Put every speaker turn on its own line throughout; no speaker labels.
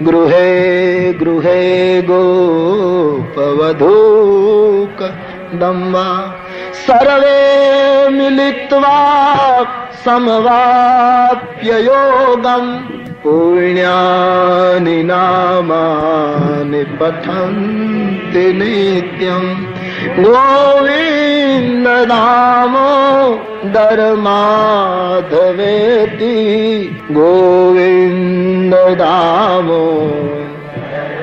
गृहे गृहे गोपवधूक दम्वा सर्वे मिलित्वा समवाप्य योगम् पुण्यानि नामानि पठन्ति नित्यम् गोविन्द दामोदर माधवेति गोविन्द दामो।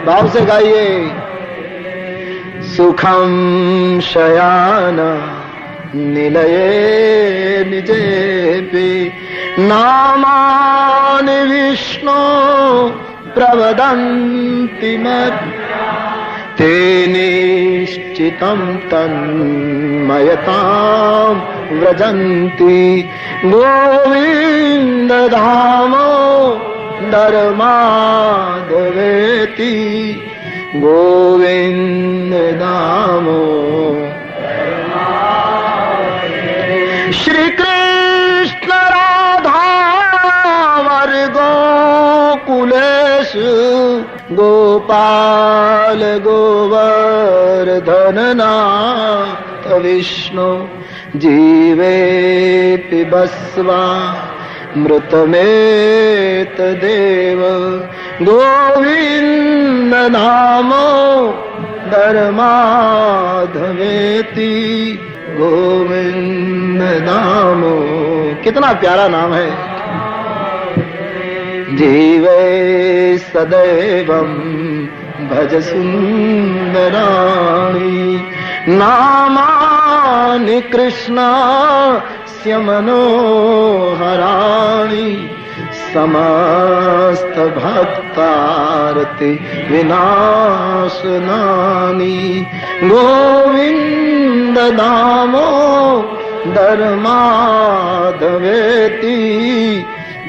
भाव से गाइए। सुखम शयान निलये निजेपि नामानि विष्णु प्रवदन्ति ते निश्चितं तन्मयतां व्रजन्ति गोविन्द दामोदर माधवेति गोविन्द दामो। श्री कृष्ण राधा गोकुलेषु गोपाल गोवर्धन नाथ विष्णु जीवेऽपि बस्वा मृतमेतदेव गोविन्द दामोदर माधवेति गोविन्द दामो। कितना प्यारा नाम है। जीवे सदैवं भज सुंदराणि नामानि कृष्णस्य मनोहराणि समस्त भक्तार्ति विनाशनानि गोविन्द दामोदर माधवेति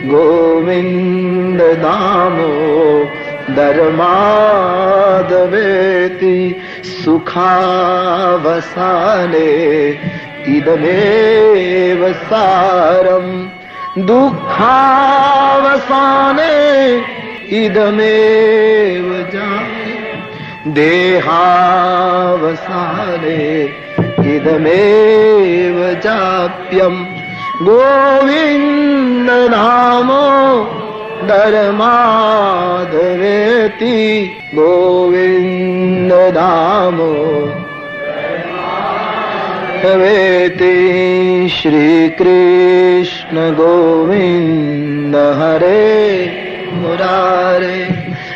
गोविन्द दामोदर माधवेति सुखावसाने इदमेव सारम् दुःखावसाने इदमेव जायते देहावसाने इदमेव जाप्यम् गोविन्द दामोदर माधवेति गोविन्द दामोदवेति। श्री कृष्ण गोविन्द हरे मुरारे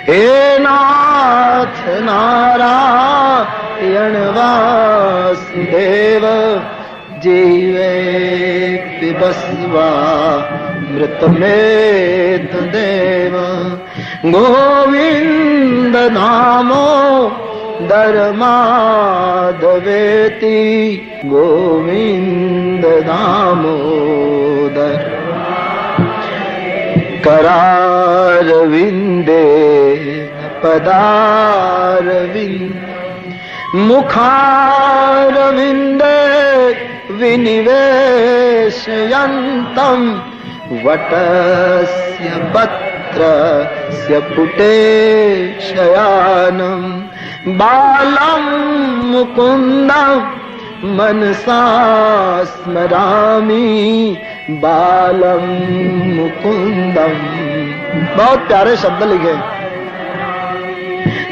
हे नाथ नारायण वासुदेव जीवेऽपि बस्वा मृतमेतदेव गोविन्द दामोदर माधवेति गोविन्द दामोदर। करारविन्दे पदारविन्द मुखारविन्दे विनिवेशयन्तं वटस्य पत्रस्य पुटे शयानं बालं मुकुन्दं मनसा स्मरामि बालं मुकुन्दं। बहुत प्यारे शब्द लिखे।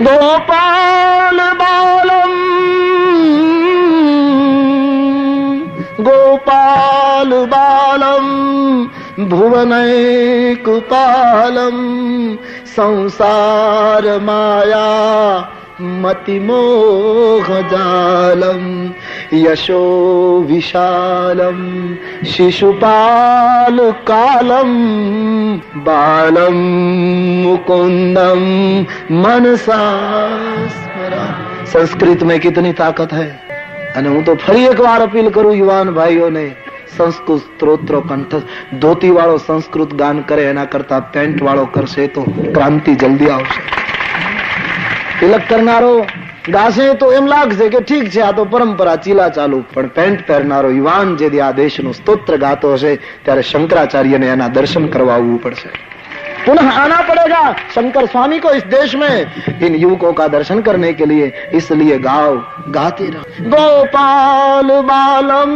गोपाल बालम गोपाल बालम भुवनैकपालम संसार माया मतिमोहजालम यशो विशालम शिशुपाल कालम बालम मुकुंदम मनसा स्मरा। संस्कृत में कितनी ताकत है। અને હું તો ફરી એકવાર અપીલ કરું યુવાન ભાઈઓને, સંસ્કૃત સ્ત્રોત્રો કંઠ ધોતી વાળો સંસ્કૃત ગાન કરે એના કરતા પેન્ટ વાળો કરશે તો ક્રાંતિ જલ્દી આવશે. તિલક કરનારો ગાશે તો એમ લાગશે કે ઠીક છે આ તો પરંપરા ચીલા ચાલુ, પણ પેન્ટ પહેરનારો યુવાન જે આ દેશનું સ્તોત્ર ગાતો હશે ત્યારે શંકરાચાર્યને એના દર્શન કરવા આવવું પડશે. पुनः आना पड़ेगा शंकर स्वामी को इस देश में इन युवकों का दर्शन करने के लिए। इसलिए गाओ, गाते रहो। गोपाल बालम,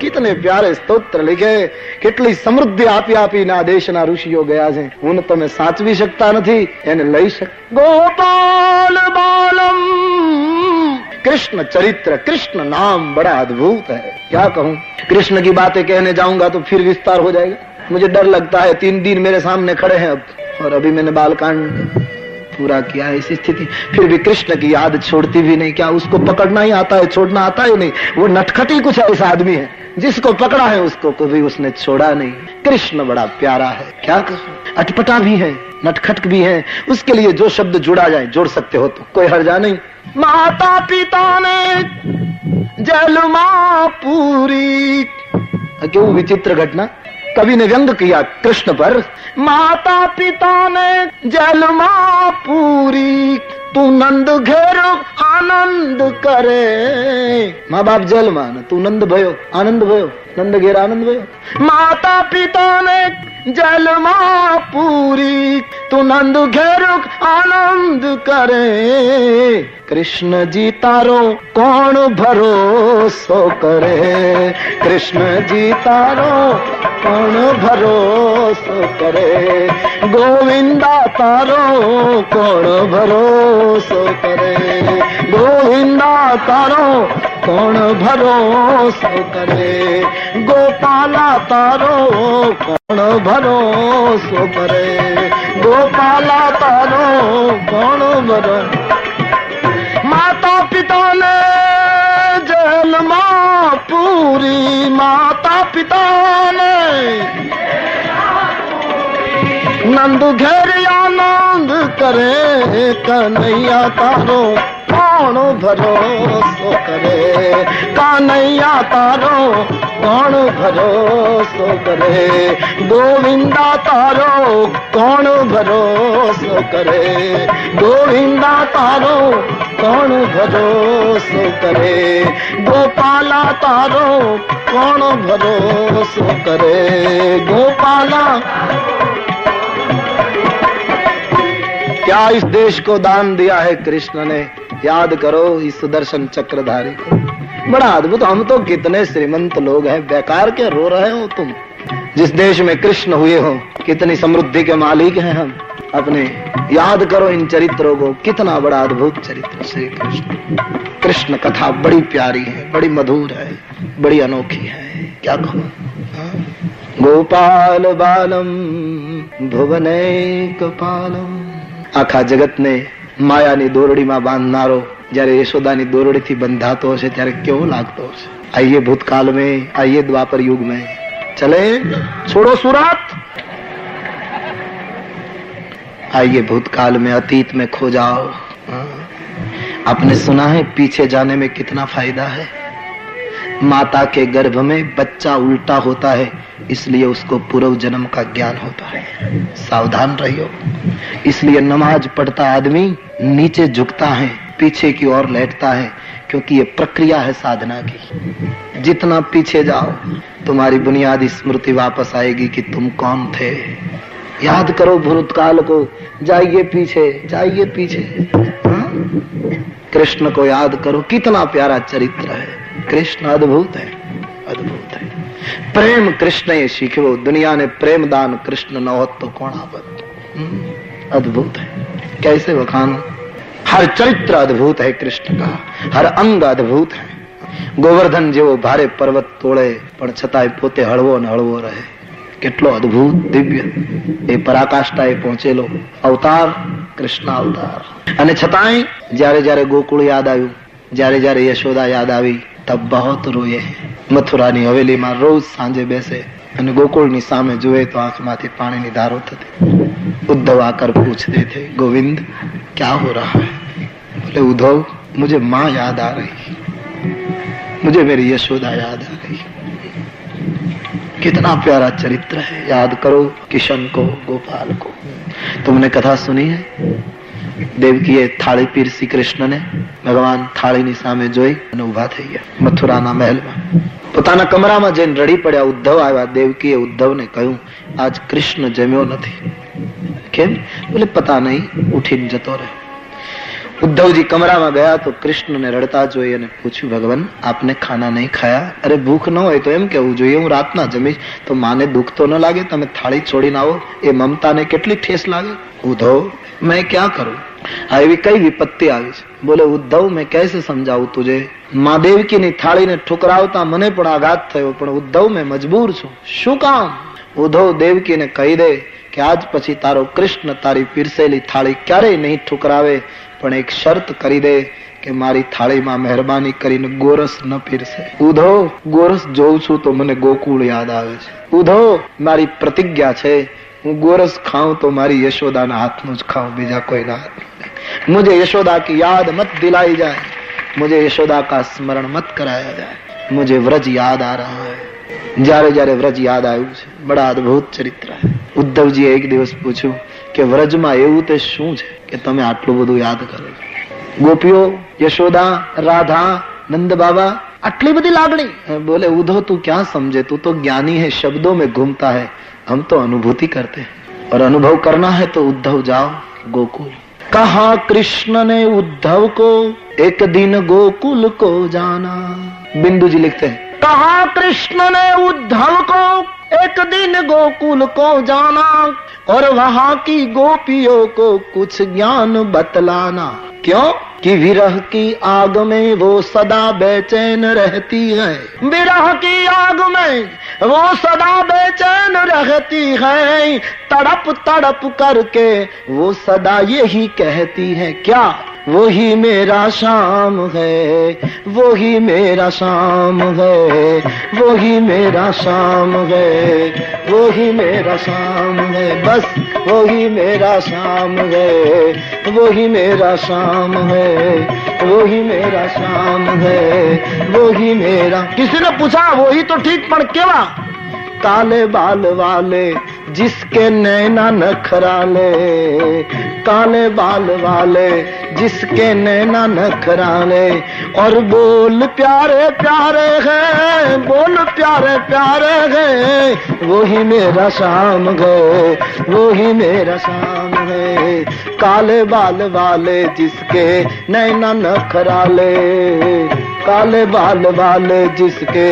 कितने प्यारे स्तोत्र लिखे, કેટલી સમૃદ્ધિ આપી આપીને આ દેશના ઋષિઓ ગયા છે। હું તમે સાચવી શકતા નથી, એને લઈ શક। गोपाल बालम, कृष्ण चरित्र, कृष्ण नाम बड़ा अद्भुत है, क्या कहूं। कृष्ण की बातें कहने जाऊंगा तो फिर विस्तार हो जाएगा। मुझे डर लगता है, 3 दिन मेरे सामने खड़े हैं अब, और अभी मैंने बालकांड पूरा किया है। ऐसी स्थिति फिर भी कृष्ण की याद छोड़ती भी नहीं। क्या उसको पकड़ना ही आता है, छोड़ना आता ही नहीं। वो नटखटी कुछ ऐसा आदमी है, जिसको पकड़ा है उसको कभी उसने छोड़ा नहीं। कृष्ण बड़ा प्यारा है, क्या कहूं। अटपटा भी है, नटखट भी है। उसके लिए जो शब्द जुड़ा जाए, जोड़ सकते हो तो कोई हर्जा नहीं। माता पिता ने जलमा पूरी, क्यों विचित्र घटना। कवि ने व्यंग किया कृष्ण पर। माता पिता ने जलमा पूरी, तू नंद घेरो आनंद करे। माँ बाप जल मान, तू नंद भयो आनंद भयो, नंद घेर आनंद भयो। माता पिता ने जलमा पूरी, तू नंद घेरो आनंद करे। कृष्ण जी तारो कौन भरोसो करे। कृष्ण जी तारो कौन भरोसो करे। गोविंदा तारो कौन भरोसो करे। गोविंदा तारो कौन भरोसो करे। गोपाला तारो कौन भरोसो करे। गोपाला तारो कौन भरोसो। माता पिता ने जलमा पूरी, माता पिता ने नंद घेर आनंद करे। कन्हैया तारो कौन भरोसो करे। कन्हैया तारो कौन भरोसो करे। गोविंदा तारो कौन भरोसो करे। गोविंदा तारो कौन भरोसो करे। गोपाला तारो कौन भरोसो करे। गोपाला, क्या इस देश को दान दिया है कृष्ण ने। याद करो इस सुदर्शन चक्रधारी को, बड़ा अद्भुत। हम तो कितने श्रीमंत लोग हैं, बेकार के रो रहे हो तुम। जिस देश में कृष्ण हुए हो, कितनी समृद्धि के मालिक हैं हम अपने। याद करो इन चरित्रों को, कितना बड़ा अद्भुत चरित्र श्री कृष्ण। कृष्ण कथा बड़ी प्यारी है, बड़ी मधुर है, बड़ी अनोखी है, क्या कहूं। गोपाल बालम भुवनैक पालम। આખા જગતને માયાની દોરડીમાં બાંધનારો જ્યારે યશોદાની દોરડીથી બંધાતો હશે ત્યારે કેવો લાગતો હશે। આइए भूतकाल में, आइए द्वापर युग में, चले छोड़ो सूरत। आइए भूतकाल में, अतीत में खो जाओ। आपने सुना है पीछे जाने में कितना फायदा है। माता के गर्भ में बच्चा उल्टा होता है, इसलिए उसको पूर्व जन्म का ज्ञान होता है। सावधान रहियो। इसलिए नमाज पढ़ता आदमी नीचे झुकता है, पीछे की ओर लेटता है, क्योंकि ये प्रक्रिया है साधना की। जितना पीछे जाओ तुम्हारी बुनियादी स्मृति वापस आएगी कि तुम कौन थे। याद करो भूतकाल को, जाइए पीछे, जाइए पीछे। कृष्ण को याद करो, कितना प्यारा चरित्र है। कृष्ण अद्भुत है, अद्भुत है। प्रेम कृष्ण ये सीखो। दुनिया ने प्रेम दान कृष्ण न हो तो कौन आवत। अद्भुत है, कैसे बखानो। हर चरित्र अद्भुत है कृष्ण का, हर अंग अद्भुत है। गोवर्धन जेવો ભારે પર્વત તોડે પણ છતાંય પોતે હળવો ને હળવો રહે। કેટલો અદ્ભુત દિવ્ય એ પરાકાષ્ઠાએ પહોંચેલો અવતાર કૃષ્ણ અવતાર। અને છતાંય જ્યારે જ્યારે ગોકુળ યાદ આવ્યું, જ્યારે જ્યારે યશોદા યાદ આવી, તબ બહોત રોયે। મથુરાની હવેલીમાં રોજ સાંજે બેસે અને ગોકુળની સામે જોવે તો આંખમાંથી પાણીની ધારો થતી। उद्धव आकर पूछते थे, गोविंद क्या हो रहा है। बोले उद्धव, मुझे माँ याद आ रही, मुझे मेरी यशोदा याद आ रही। कितना प्यारा चरित्र है। याद करो किशन को, गोपाल को। तुमने कथा सुनी है દેવકીએ થાળી પીરસી કૃષ્ણને। ભગવાન થાળીની સામે જોઈ અને ઉભા થઈ ગયા મથુરાના મહેલમાં। પોતાના કમરામાં જઈને રડી પડ્યા। ઉદ્ધવ આવ્યા। દેવકીએ ઉદ્ધવને કહ્યું, આજ કૃષ્ણ જમ્યો નથી। केम? बोले पता नहीं, उठीने जतो रहे। उद्धवजी कमराમાં ગયા તો કૃષ્ણને રડતા જોઈ અને પૂછ્યું, ભગવાન આપને ખાના નહીં ખાયા? અરે ભૂખ ન હોય તો એમ કેવું જોઈએ, હું રાતના જમીશ તો માને દુઃખ તો ન લાગે? તમે થાળી છોડીને આવો, એ મમતાને કેટલી ઠેસ લાગે? ઉદ્ધવ मैं क्या करूं? એવી કઈ વિપત્તિ આવી છે? બોલે ઉદ્ધવ मैं कैसे समझाऊं तुझे? माँ देवकी ની થાળીને ઠુકરાવતા મને પણ આઘાત થયો, પણ ઉદ્ધવ मैं મજબૂર છું। શું કામ? ઉદ્ધવ દેવકીને કહી દે કે આજ પછી તારો કૃષ્ણ તારી પીરસેલી થાળી ક્યારેય નહીં ઠુકરાવે, પણ એક શરત કરી દે કે મારી થાળીમાં મહેરબાની કરીને ગોરસ ન પીરસે। ઉદ્ધવ ગોરસ જોઉં છું તો મને ગોકુળ યાદ આવે છે। ઉદ્ધવ મારી પ્રતિજ્ઞા છે, હું ગોરસ ખાऊं तो મારી યશોદાના હાથનું જ ખાऊं, બીજા કોઈના હાથ। मुझे यशोदा की याद मत दिलाई जाए, मुझे यशोदा का स्मरण मत कराया जाए, मुझे व्रज याद आ रहा है। જ્યારે જ્યારે વ્રજ યાદ આવ્યું છે, બડા અદભુત ચરિત્ર છે। ઉદ્ધવજીએ એક દિવસ પૂછ્યું કે વ્રજમાં એવું તે શું છે કે તમે આટલું બધું યાદ કરો છો? ગોપીઓ, યશોદા, રાધા, નંદ બાબા, આટલી બધી લાગણી? બોલે ઉद्धव तू क्या समझे, तू तो ज्ञानी है, शब्दों में घूमता है, हम तो अनुभूति करते हैं, और अनुभव करना है तो उद्धव जाओ गोकुल। कहा कृष्ण ने उद्धव को एक दिन गोकुल को जाना। बिंदु जी लिखते हैं, कहा कृष्ण ने उद्धव को एक दिन गोकुल को जाना और वहाँ की गोपियों को कुछ ज्ञान बतलाना। क्यों? कि विरह की आग में वो सदा बेचैन रहती है, विरह की आग में वो सदा बेचैन रहती है, तड़प तड़प करके वो सदा यही कहती है, क्या? वो ही मेरा शाम है, वो ही मेरा शाम है, वो ही मेरा शाम है, वो ही मेरा शाम है, बस वो ही मेरा शाम है, वो ही मेरा शाम है, वो ही मेरा शाम है, वो ही मेरा। किसी ने पूछा वो ही तो ठीक, पण केवा? काले बाल वाले जिसके नैना नखराले, काले बाल वाले जिसके नैना नखराले, और बोल प्यारे प्यारे है, बोल प्यारे प्यारे है, वो ही मेरा शाम है, वो ही मेरा शाम है। काले बाल वाले जिसके नैना नखराले, काले बाल वाले जिसके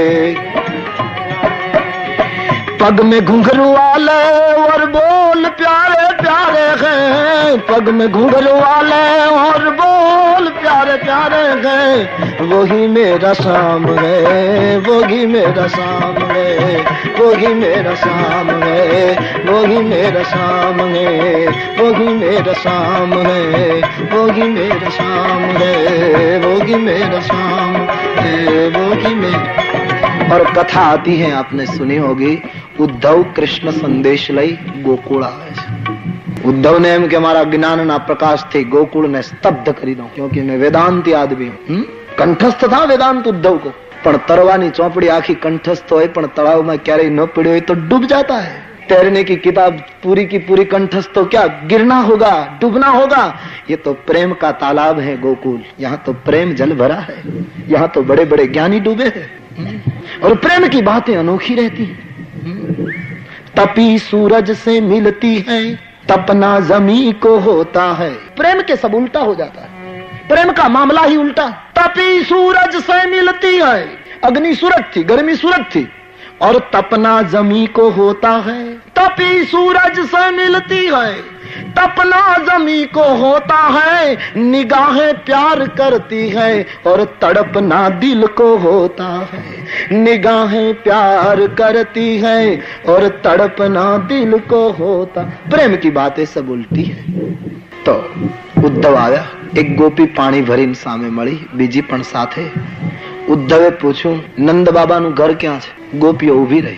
पग में घुंघरू वाले और बोल प्यारे प्यारे हैं, पग में घुंघरू वाले और बोल प्यारे प्यारे हैं, वही मेरा शाम है, वही मेरा शाम है, वही मेरा शाम है, वही मेरा शाम है, वही मेरा शाम है, वही मेरा शाम है, वही मेरा शाम है, वही मेरा। और कथा आती है, आपने सुनी होगी, उद्धव कृष्ण संदेश लई गोकुळ आवे छे। उद्धव ने एम के मारा ज्ञानना प्रकाशथी गोकुळने स्तब्ध करी दो, क्योंकि मैं वेदांती आदमी हूं। कंठस्थ था वेदांत उद्धव को, पण तरवानी चौपड़ी आखी कंठस्थ होय पण तळाव में क्यारेय न पड़े तो डूब जाता है। तैरने की किताब पूरी की पूरी कंठस्थ तो क्या गिरना होगा, डूबना होगा। ये तो प्रेम का तालाब है गोकुल, यहाँ तो प्रेम जल भरा है, यहाँ तो बड़े बड़े ज्ञानी डूबे हैं, और प्रेम की बातें अनोखी रहती हैं। तपी सूरज से मिलती है, तपना जमी को होता है। प्रेम के सब उल्टा हो जाता है, प्रेम का मामला ही उल्टा। तपी सूरज से मिलती है, अग्नि सूरज थी, गर्मी सूरज थी, और तपना जमी को होता है। तपी सूरज से मिलती है, तपना जमी को होता है, निगाहें प्यार करती है और तड़पना दिल को होता है। निगाहें प्यार करती है और तड़पना दिल को होता। प्रेम की बातें सब उल्टी है। तो उद्धव आया, एक गोपी पानी भरीने सामे मળી, બીજી પણ સાથે। ઉદ્ધવે પૂછ્યું, નંદ બાબાનું ઘર ક્યાં છે? ગોપીઓ ઊભી રહી।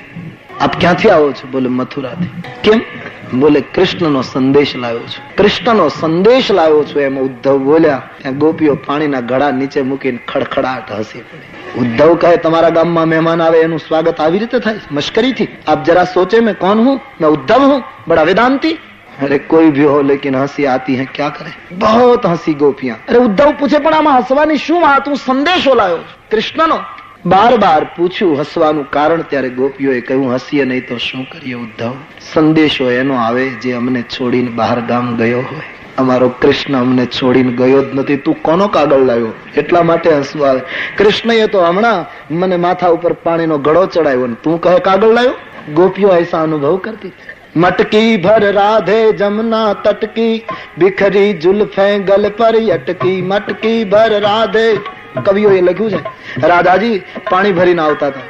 આપ ક્યાંથી આવો છો? બોલે મથુરાથી। કેમ? બોલે કૃષ્ણનો સંદેશ લાવ્યો છું, કૃષ્ણનો સંદેશ લાવ્યો છું, એમ ઉદ્ધવ બોલ્યા। ત્યાં ગોપીઓ પાણીના ઘડા નીચે મૂકીને ખડખડાટ હસી પડી। ઉદ્ધવ કહે, તમારા ગામમાં મહેમાન આવે એનું સ્વાગત આવી રીતે થાય? મશ્કરીથી? આપ જરા सोचे मैं कौन हूँ? मैं उद्धव हूँ, बड़ा वेदांती। अरे कोई भी हो, लेकिन हंसी आती है, क्या करे। बहुत हंसी गोपियां। अरे उद्धव पूछे, पण आमा हसवानी शुं वात? हूँ संदेशो लाव्यो कृष्णनो। બાર બાર પૂછ્યું હસવાનું કારણ, ત્યારે ગોપીઓએ કહ્યું હસીએ નહીં તો શું કરીએ ઉદ્ધવ, સંદેશો એનો આવે જે અમને છોડીને બહાર ગામ ગયો હોય. અમારો કૃષ્ણ અમને છોડીને ગયો જ નથી, તું કોનો કાગળ લાવ્યો? એટલા માટે હસવું આવે. કૃષ્ણએ તો હમણાં મને માથા ઉપર પાણીનો ઘડો ચડાવ્યો ને તું કહે કાગળ લાવ્યો? ગોપીઓ ऐसा અનુભવ કરતી. मटकी भर राधे जमुना तटकी, बिखरी जुल्फे गल पर अटकी. मटकी भर राधे, કવિઓએ લખ્યું છે, રાધાજી પાણી ભરીને આવતા હતા.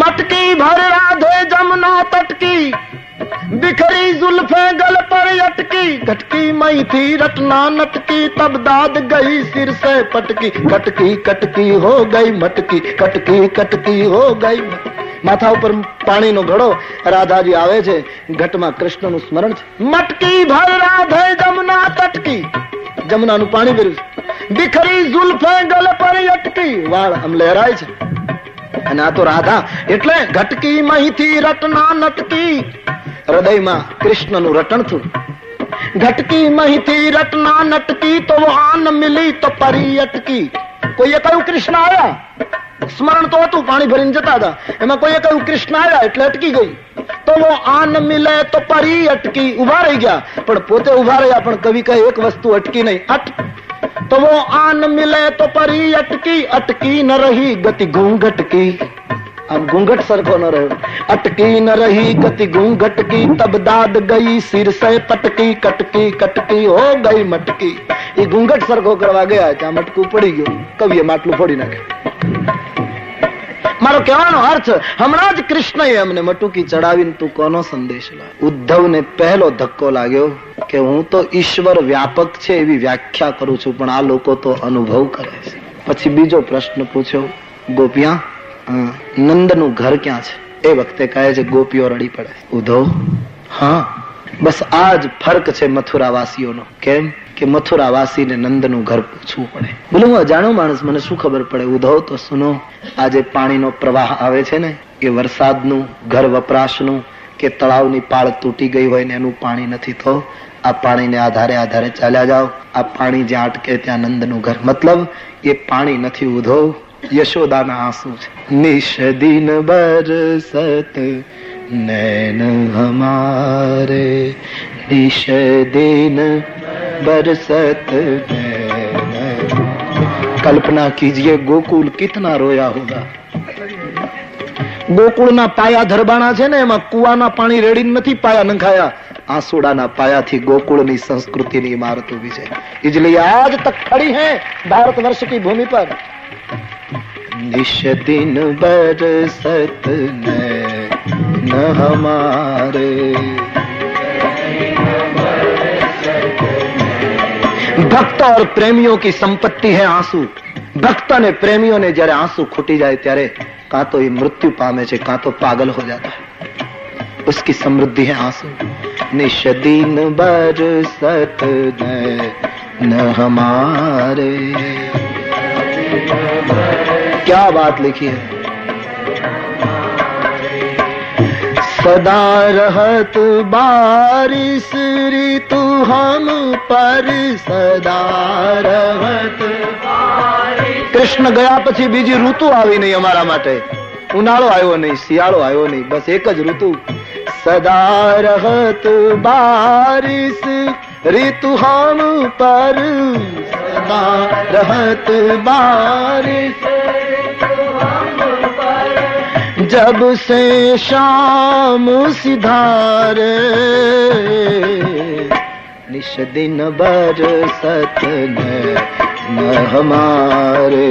મટકી ભર રાધે જમના તટકી, बिखरी जुल्फे गल पर अटकी. कटकी मई थी रटना नटकी, तब दाद गई सिर से पटकी. कटकी कटकी हो गई मटकी, कटकी कटकी हो गई. માથા ઉપર પાણીનો ઘડો, રાધાજી આવે છે, ઘટમાં કૃષ્ણનું સ્મરણ છે. મટકી ભર રાધે જમના તટકી, જમનાનું પાણી ભર્યું છે. બિખરી ઝુલ્ફે ગલ પર અટકી, વાળ આમ લહેરાય છે. અને આ તો રાધા એટલે ઘટકી મહીથી રટના નટકી, હૃદયમાં કૃષ્ણનું રટણ થયું. ઘટકી મહીથી રટના નટકી, તો વો આન મિલી તો પરી અટકી. કોઈએ કહ્યું કૃષ્ણ આવ્યા, સ્મરણ તો હતું, પાણી ભરીને જતા હતા, એમાં કોઈએ કહ્યું કૃષ્ણ આવ્યા એટલે અટકી ગઈ. તો વો આન મિલે તો પરી અટકી, ઉભા રહી ગયા, પણ પોતે ઉભા રહ્યા. પણ કવિ કહે એક વસ્તુ અટકી નહીં, અટ. તો વો આન મિલે તો પરી અટકી, અટકી ન રહી ગતિ ઘૂંઘટ કી. આમ ઘૂંઘટ સરખો ન રહ્યો. અટકી ન રહી ગતિ ઘૂંઘટ કી, તબ દાદ ગઈ સિર સે પટકી. કટકી કટકી હો ગઈ મટકી. એ ઘૂંઘટ સરખો કરવા ગયા, ત્યાં મટકું પડી ગયું, કવિએ માટલું ફોડી નાખ્યું. મારો કહેવાનો અર્થ, હમણાં જ કૃષ્ણએ અમને મટુકી ચડાવીને તું કોનો સંદેશ લાવ. ઉદ્ધવને પહેલો ધક્કો લાગ્યો કે હું તો ઈશ્વર વ્યાપક છે એવી વ્યાખ્યા કરું છું, પણ આ લોકો તો અનુભવ કરે છે. પછી બીજો પ્રશ્ન પૂછ્યો, ગોપિયા નંદનું ઘર ક્યાં છે? એ વખતે કહે છે ગોપીઓ રડી પડે. ઉદ્ધવ, હા બસ આ જ ફર્ક છે મથુરાવાસીઓનો. કેમ કે મથુરાવાસીને નંદનું ઘર પૂછવું પડે. બોલો હું અજાણ્યો માણસ, મને શું ખબર પડે? ઉદ્ધવ તો સુનો, આજે પાણીનો પ્રવાહ આવે છે ને, એ વરસાદનું, ઘર વપરાશનું, કે તળાવની પાળ તૂટી ગઈ હોય ને એનું પાણી નથી, તો આ પાણીને આધારે આધારે ચાલ્યા જાઓ. આ પાણી જ્યાં અટકે ત્યાં નંદનું ઘર. મતલબ એ પાણી નથી ઉદ્ધવ, યશોદાના આંસુ છે. નિશ દિન બરસત નૈન હમારે, નિશ દિન बरसत नैन. कल्पना कीजिए गोकुल कितना रोया होगा. ગોકુળના પાયા ધરબાણા છે ને, એમાં કુવાના પાણી રેડીને નથી પાયા નંખાયા, આંસુડાના પાયાથી ગોકુળની સંસ્કૃતિની ઇમારત ઉભી છે. इसलिए आज तक खड़ी है भारत वर्ष की भूमि पर. निश दिन बरसत नैन हमारे, ભક્ત और પ્રેમીઓ की संपत्ति है आंसू. ભક્ત અને પ્રેમીઓને જ્યારે આંસુ ખૂટી જાય ત્યારે કાં તો એ મૃત્યુ પામે છે, કાં તો પાગલ हो जाता है. उसकी समृद्धि है आंसू. निश दिन बरसत नैन हमारे. क्या बात लिखी है. सदा रहत बारिश ऋतु हम पर, સદા રહત બારિશ. કૃષ્ણ ગયા પછી બીજી ઋતુ આવી નહીં અમારા માટે. ઉનાળો આવ્યો નહીં, શિયાળો આવ્યો નહીં, બસ એક જ ઋતુ. સદા રહત બારિશ ऋतु हम पर, સદા રહત બારિશ जब से शाम सिधारे. निश दिन बरसत नैन हमारे,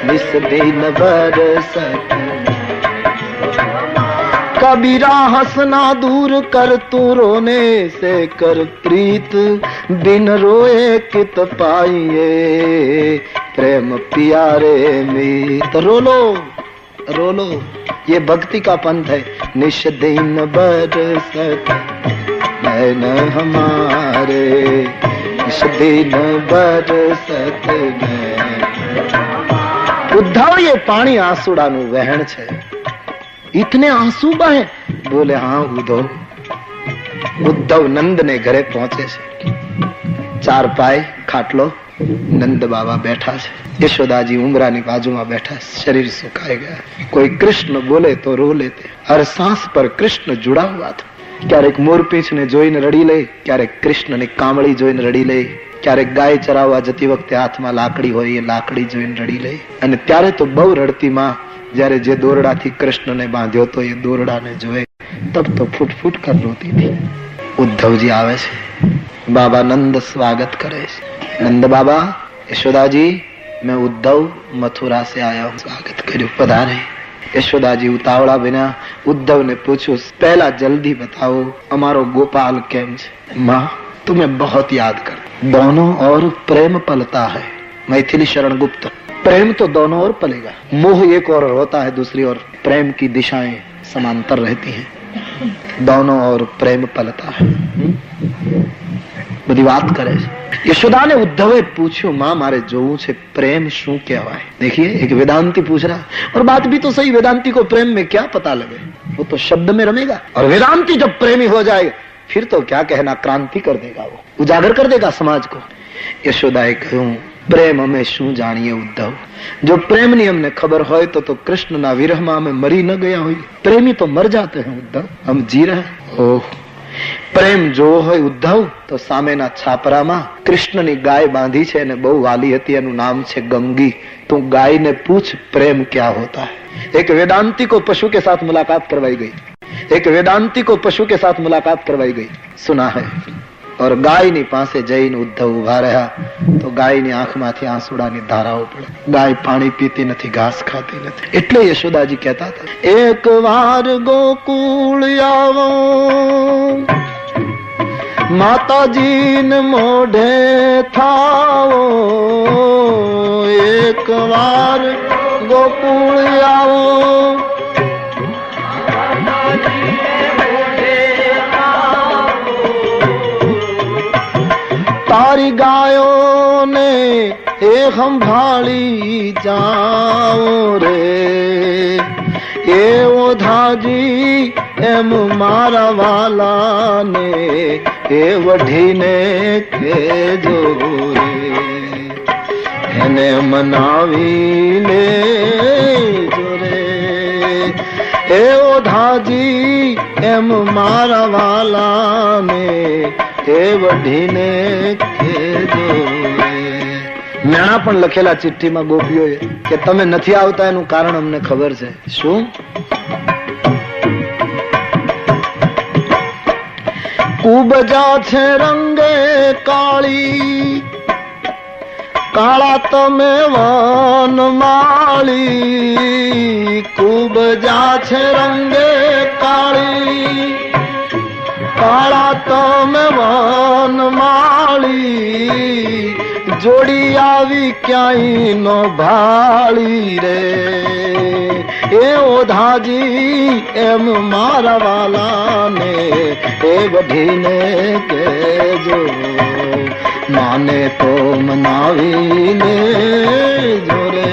निश दिन बरसत. कबीरा हंसना दूर कर तू रोने से कर प्रीत, बिन रोए कित पाइए प्रेम प्यारे मीत. रोलो रोलो, ये भक्ति का पंथ है. निश दिन बरसत नैन हमारे, निश दिन बरसत नैन. उद्धव, ये पानी आंसुડાનું વહેણ છે. इतने आंसू बहे? बोले हाँ उद्धव. ઉદ્ધવ નંદ ને ઘરે પહોંચે છે. ચાર પાય ખાટલો, નંદ બાબા બેઠા છે, યશોદાજી ઉંબરાની બાજુમાં બેઠા, શરીર સુકાઈ ગયા. કોઈ કૃષ્ણ બોલે તો રો લેતે. હર सांस પર કૃષ્ણ जुड़ा हुआ था. ક્યારેક મોરપીંછને જોઈને રડી લે, ક્યારેક કૃષ્ણની કામળી જોઈને રડી લે, ક્યારેક ગાય ચરાવવા જતી વખતે હાથમાં લાકડી હોય એ લાકડી જોઈને રડી લે. અને ત્યારે તો બહુ રડતી માં જયારે જે દોરડાથી કૃષ્ણને બાંધ્યો તો એ દોરડાને જોએ તબ તો ફૂટ ફૂટ કર રોતી थी. ઉદ્ધવજી આવે છે, બાબા નંદ સ્વાગત કરે છે. નંદ બાબા, यशोदाजी मैं उद्धव मथुरा से आया हूँ. स्वागत કર્યું, પધારે. यशोदाजी उतावड़ा बिना उद्धव ने पूछो, पहला जल्दी बताओ हमारो गोपाल केम છે? माँ तुम्हें बहुत याद कर, दोनों और प्रेम पलता है. मैथिली शरण गुप्त. प्रेम तो दोनों ओर पलेगा, मोह एक और होता है, दूसरी ओर प्रेम की दिशाएं समांतर रहती हैं. दोनों ओर प्रेम पलता है. બધી વાત કરે છે. यशोदा ने उद्धवे पूछो, माँ मारे जोऊ छे प्रेम शू कहवाय? देखिए, एक वेदांती पूछ रहा, और बात भी तो सही. वेदांती को प्रेम में क्या पता लगे, वो तो शब्द में रमेगा. और वेदांती जब प्रेमी हो जाएगा फिर तो क्या कहना, क्रांति कर देगा, वो उजागर कर देगा समाज को. यशोदाए कहूं, प्रेम हमें शू जानिए उद्धव? जो प्रेम ની અમને ખબર હોય તો કૃષ્ણના વિરહમાં અમે મરી ન ગયા હોય. પ્રેમી તો મર જાતે हैं उद्धव, हम जी रहे. ओह, પ્રેમ જો હોય ઉદ્ધવ તો સામેના છાપરામાં કૃષ્ણની ગાય બાંધી છે અને બહુ વાલી હતી, એનું નામ છે ગંગી. તું ગાયને પૂછ પ્રેમ क्या होता है. एक वेदांती को पशु के साथ मुलाकात करवाई गई, एक वेदांती को पशु के साथ मुलाकात करवाई गई, सुना है. और ગાયની પાસે જઈને ઉદ્ધવ ઉભા રહ્યા તો ગાયની આંખમાંથી આંસુડાની ધારાઓ પડે. ગાય પાણી પીતી નથી, ઘાસ ખાતી નથી. એટલે યશોદાજી કહેતા હતા, એક વાર ગોકુળ આવો, માતાજીને મોઢે થાઓ. એક વાર ગોકુળ આવો, तारी गायों ने ए संभाली जाओ रे. ए ओधाजी एम मारा वाला ने ए वढीने केजो रे. એને મનાવી લે જો રે. એ ઓધાજી એમ મારા વાલા ને એ વઢીને કેજો. મેણા પણ લખેલા ચિઠ્ઠીમાં ગોપીઓએ કે તમે નથી આવતા એનું કારણ અમને ખબર છે. શું? કુબજા છે રંગે કાળી, કાળા તમે વનમાળી. કુબજા છે રંગે કાળી, કાળા તમે વનમાળી. જોડી આવી ક્યાંય નો ભાળી રે. એ ઓધાજી એમ મારા વાલાને એ વઢીને કેજો. માને તો મનાવીને જોરે,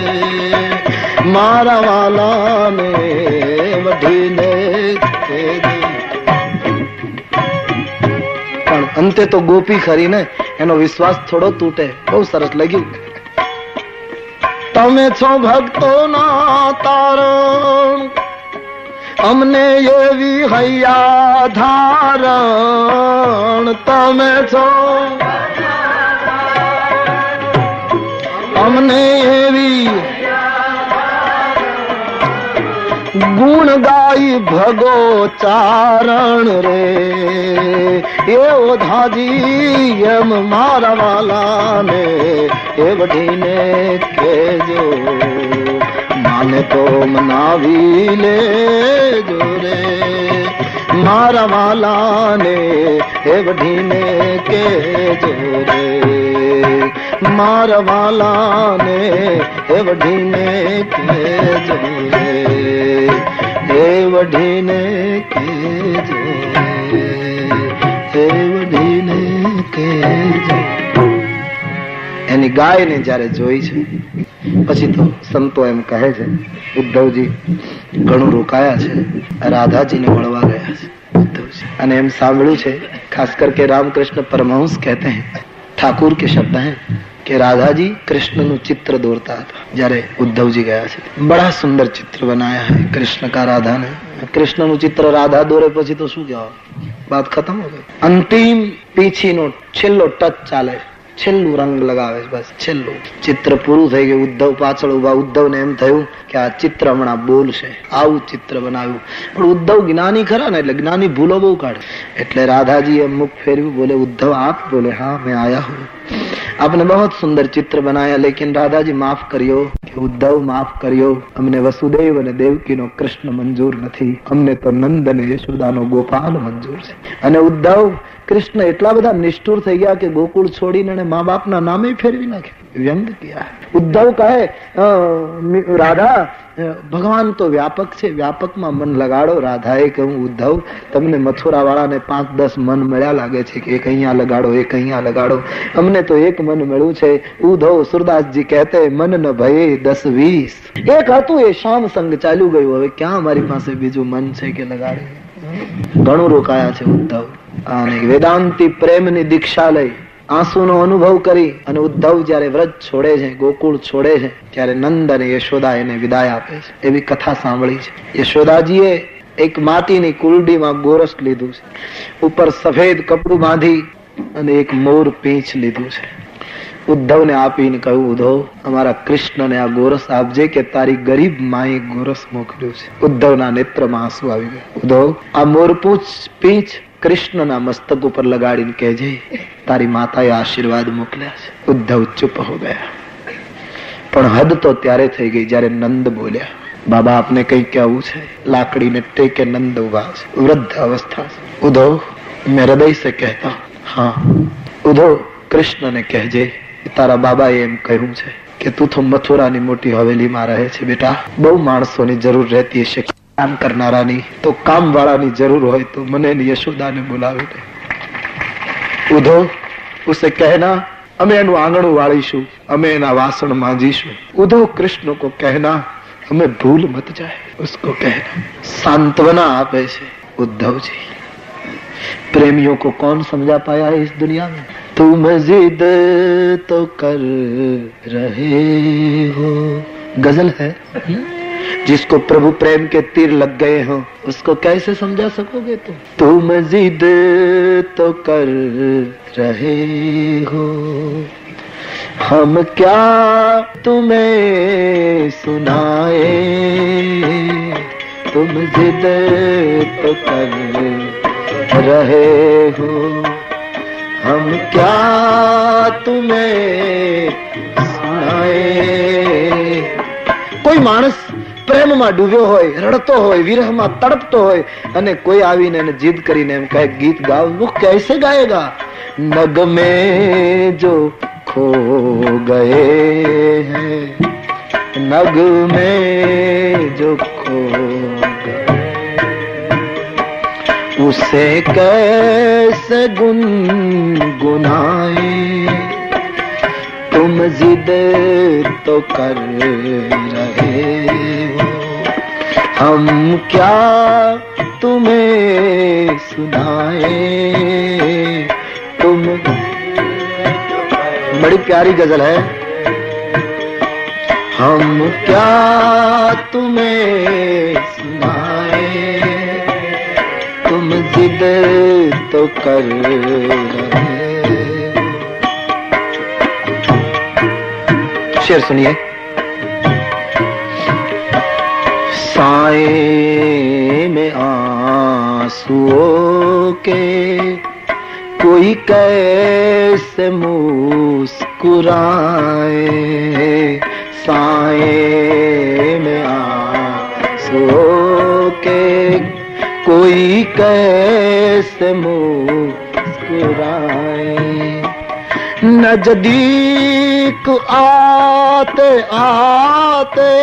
મારા વાલાને વઢીને કેજો. પણ અંતે તો ગોપી ખરી ને, એનો વિશ્વાસ થોડો તૂટે. બહુ સરસ લાગ્યું. તમે છો ભક્તો ના તારણ, અમને એવી હૈયા ધારણ. તમે છો અમને એવી ગુણ ગાઈ ભગો ચારણ રે. એ ઓધાજી એમ મારા વાલાને એ વઢીને કેજો. માને તો મનાવી લેજો રે. મારા વાલાને એ વઢીને કેજો રે. મારા વાલાને એ વઢીને કેજો રે. એ વઢીને કેજો રે. એ વઢીને કેજો. એની ગાયને જયારે જોઈ છે પછી તો સંતો એમ કહે છે, ઉદ્ધવજી ઘણું રોકાયા છે, રાધાજીને મળવા ગયા છે ઉદ્ધવજી. અને એમ સાંભળ્યું છે, ખાસ કરકે રામકૃષ્ણ પરમહંસ કહેતે हैं, ઠાકુર કે શબ્દ હૈ કે રાધાજી કૃષ્ણનું ચિત્ર દોરતા હતા જ્યારે ઉદ્ધવજી ગયા છે. બડા સુંદર ચિત્ર બનાયા હૈ કૃષ્ણ કા રાધા ને. કૃષ્ણનું ચિત્ર રાધા દોરે પછી તો શું કહેવાય, બાત ખતમ હો ગઈ. અંતિમ પીછીનો છેલ્લો ટચ ચાલે, છેલ્લું રંગ લગાવે, બસ છેલ્લું ચિત્ર પૂરું થઈ ગયું. ઉદ્ધવ પાછળ ઉભા. ઉદ્ધવને એમ થયું કે આ ચિત્ર હમણાં બોલશે, આવું ચિત્ર બનાવ્યું. પણ ઉદ્ધવ જ્ઞાની ખરા ને, એટલે જ્ઞાની ભૂલો બહુ કાઢે. એટલે રાધાજી એ મુખ ફેરવ્યું, બોલે ઉદ્ધવ આપ? બોલે હા मैं आया हूँ. आपने बहुत सुंदर चित्र बनाया, लेकिन राधाजी माफ करियो कि उद्धव माफ करियो, हमने वसुदेव અને દેવકીનો કૃષ્ણ મંજૂર નથી, અમને તો નંદ અને યશોદાનો ગોપાલ મંજૂર છે. અને ઉદ્ધવ કૃષ્ણ એટલા બધા નિષ્ઠુર થઈ ગયા કે ગોકુળ છોડીને મા બાપના નામે ફેરવી નાખે, વ્યંગ કિયા. ઉદ્ધવ કહે રાધા ભગવાન તો વ્યાપક છે, વ્યાપકમાં મન લગાડો. રાધાએ કહ્યું ઉદ્ધવ તમને મથુરા વાળાને 5-10 મન મળ્યા લાગે છે કે એક અહીંયા લગાડો, એક અહીંયા લગાડો, અમને તો એક મન મળ્યું છે. ઉદ્ધવ સુરદાસજી કહેતે મન ન ભયે 10-20. એક હતું એ શામ સંગ ચાલ્યું ગયું, હવે ક્યાં અમારી પાસે બીજું મન છે કે લગાડે. ઘણું રોકાયા છે ઉદ્ધવ. અને વેદાંતી પ્રેમની દીક્ષા લઈ આંસુનો અનુભવ કરી અને ઉદ્ધવ જયારે વ્રજ છોડે છે, ગોકુળ છોડે છે, ત્યારે નંદ અને યશોદા એને વિદાય આપે છે. એવી કથા સાંભળી છે. યશોદાજીએ એક માટીની કુલડીમાં ગોરસ લીધું છે, ઉપર સફેદ કપડું બાંધી અને એક મોર પીંછ લીધું છે. ઉદ્ધવને આપીને કહ્યું ઉદ્ધવ અમારા કૃષ્ણને આ ગોરસ આપજે કે તારી ગરીબ માએ ગોરસ મોકલ્યું છે. ઉદ્ધવના નેત્રમાં આંસુ આવી ગયા. ઉદ્ધવ આ મોરપૂંછ પીંછ કૃષ્ણના મસ્તક ઉપર લગાડીને કહેજે તારી માતાએ આશીર્વાદ મોકલ્યા છે. ઉદ્ધવ ચૂપ હો ગયા. પણ હદ તો ત્યારે થઈ ગઈ જયારે નંદ બોલ્યા બાબા આપને કઈ કહેવું છે. લાકડીને ટેકે નંદ ઉભા છે, વૃદ્ધ અવસ્થા છે. ઉદ્ધવ મેં હૃદય સે કહેતા હા. ઉદ્ધવ કૃષ્ણને કહેજે તારા બાબાએ એમ કહ્યું છે કે તું તો મથુરાની મોટી હવેલીમાં રહે છે બેટા, બહુ માણસોની જરૂર રહેતી હશે કામ કરનારાની, તો કામ વાળાની જરૂર હોય તો મને યશોદાને બોલાવી દે. ઉદ્ધવ ઉસે કહેના અમે એનું આંગણું વાળીશું, અમે એના વાસણ માંજીશું. ઉદ્ધવ કૃષ્ણ કો કહેના हमें भूल मत जाए, उसको कहना. सांत्वना આપે છે ઉદ્ધવજી. प्रेमियों को कौन समझा पाया है इस दुनिया में? तुम जिद तो कर रहे हो, गजल है. जिसको प्रभु प्रेम के तीर लग गए हो उसको कैसे समझा सकोगे तुम? तुम जिद तो कर रहे हो, हम क्या तुम्हें सुनाए. तुम जिद तो कर रहे हो, हम क्या तुम्हें सुनाए. કોઈ માણસ પ્રેમમાં ડૂબ્યો હોય, રડતો હોય, વિરહમાં તડપતો હોય અને કોઈ આવીને એને જીદ કરીને એમ કહે ગીત ગાવ, वो कैसे गाएगा? नग में जो खो गए हैं, नग में जो खो गए उसे कैसे गुनगुनाए. तुम जिद तो कर रहे हो, हम क्या तुम्हें सुनाए. तुम बड़ी प्यारी गजल है. हम क्या तुम्हें सुनाए, तुम जिद तो कर रहे. शेर सुनिए. साए में आंसुओं के कोई कैसे मुस्कुराए. साए में आंसुओं के कोई कैसे मुस्कुराए. नजदीक आते आते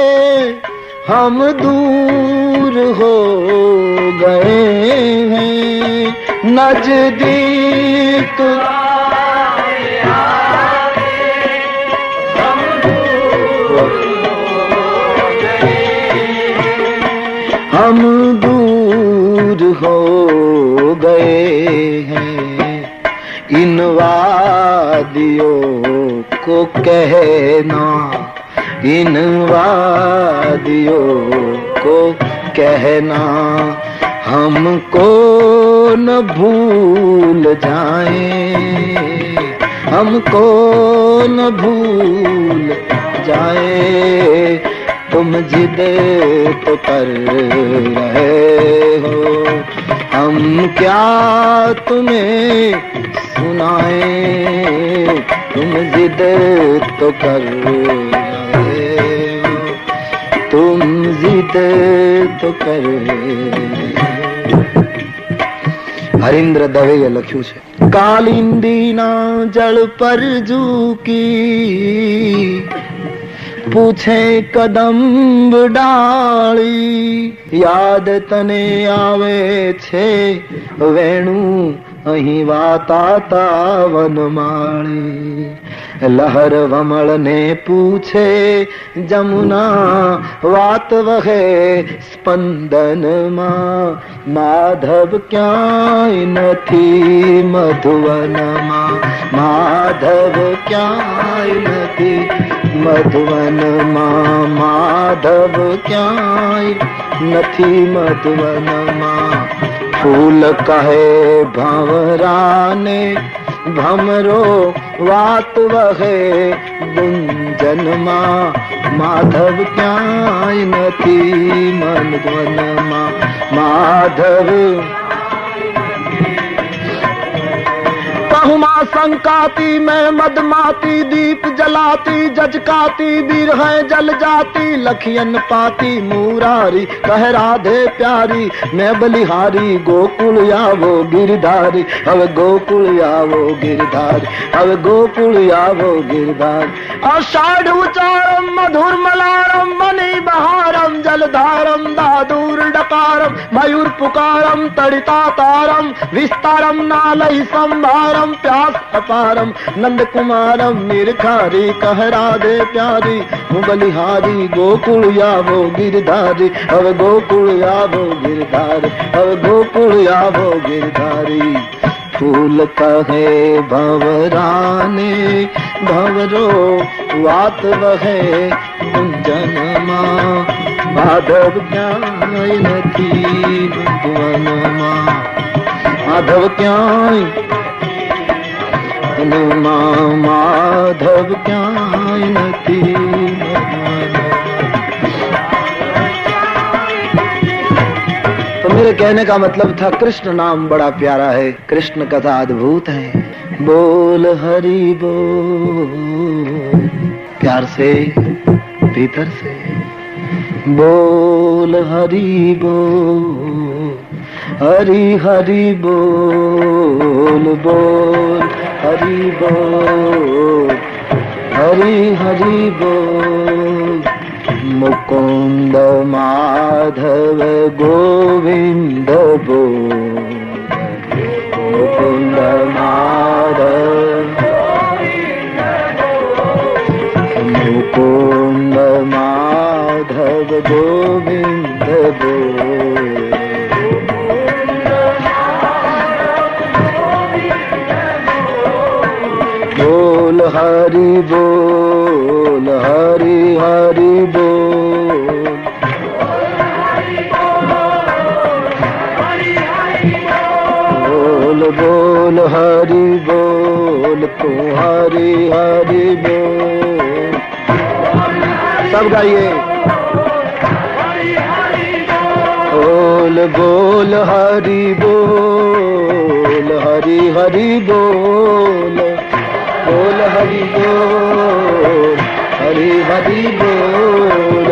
हम दूर हो गए हैं. नजदीक आते आते हम दूर हो गए, हम दूर हो गए हैं. इन वादियों को कहना, इन वादियों को कहना, हमको न भूल जाए, हमको न भूल जाए। तुम जिद तो कर रहे हो, हम क्या तुम्हें सुनाए। तुम जिद तो कर रहे हो, तुम जिद तो कर। હરીન્દ્ર દવેએ લખ્યું છે, કાલિંદીના જળ પર ઝૂકી, પૂછે કદંબ ડાળી, યાદ તને આવે છે વેણુ અહીં વાતાતા વનમાળી। લહર વમળ ને પૂછે જમુના, વાત વહે સ્પંદનમાં, માધવ ક્યાંય નથી મધુવનમાં, માધવ ક્યાંય નથી મધુવનમાં, માધવ ક્યાંય નથી મધુવનમાં। ફૂલ કહે ભંવરાને ભમરો, વાત વહે ગુંજનમાં, માધવ ક્યાંય નથી મધુવનમાં, માધવ। कहूँ माँ संकाती मैं मदमाती, दीप जलाती जजकाती, वीर है जल जाती लखियन पाती, मुरारी कह राधे प्यारी, मैं बलिहारी गोकुल आवो गिरधारी, अब गोकुल आवो गिरधारी, अब गोकुल आवो गिरधारी। आषाढ़ उचारम मधुर मलारम, मणि बहारम जलधारम, दादूर डकारम, मयूर पुकारम, तड़िता तारम, विस्तारम नालई संभारम, प्यास अपारम, नंद कुमारम, निरखारी कह राधे प्यारी, बलिहारी गोकुल आवो गिरधारी, अब गोकुल आवो गिरधारी, अब गोकुल आवो गिरधारी। फूल कहे भंवराने भंवरो, वात वहे गुंजनमा, माधव क्याय नथी मधुवनमा, माधव क्याय माधव क्याय नथी मधुवनमा। तो मेरे कहने का मतलब था, कृष्ण नाम बड़ा प्यारा है, कृष्ण कथा अद्भुत है। बोल हरि बोल, प्यार से भीतर से बोल हरि बोल, हरि हरि बोल, बोल हरि बोल, हरि हरि बोल। मुकुंद माधव गोविंद बोल, मुकुंद माधव, मुकुंद माधव गोविंद बोल। बोल हरि बोल, हरि हरि बोल, बोल बोल हरि बोल, तू हरि हरि बोल। सब गाइए। बोल बोल हरि बोल, हरि हरि बोल, बोल हरि बोल, हरि हरि बोल,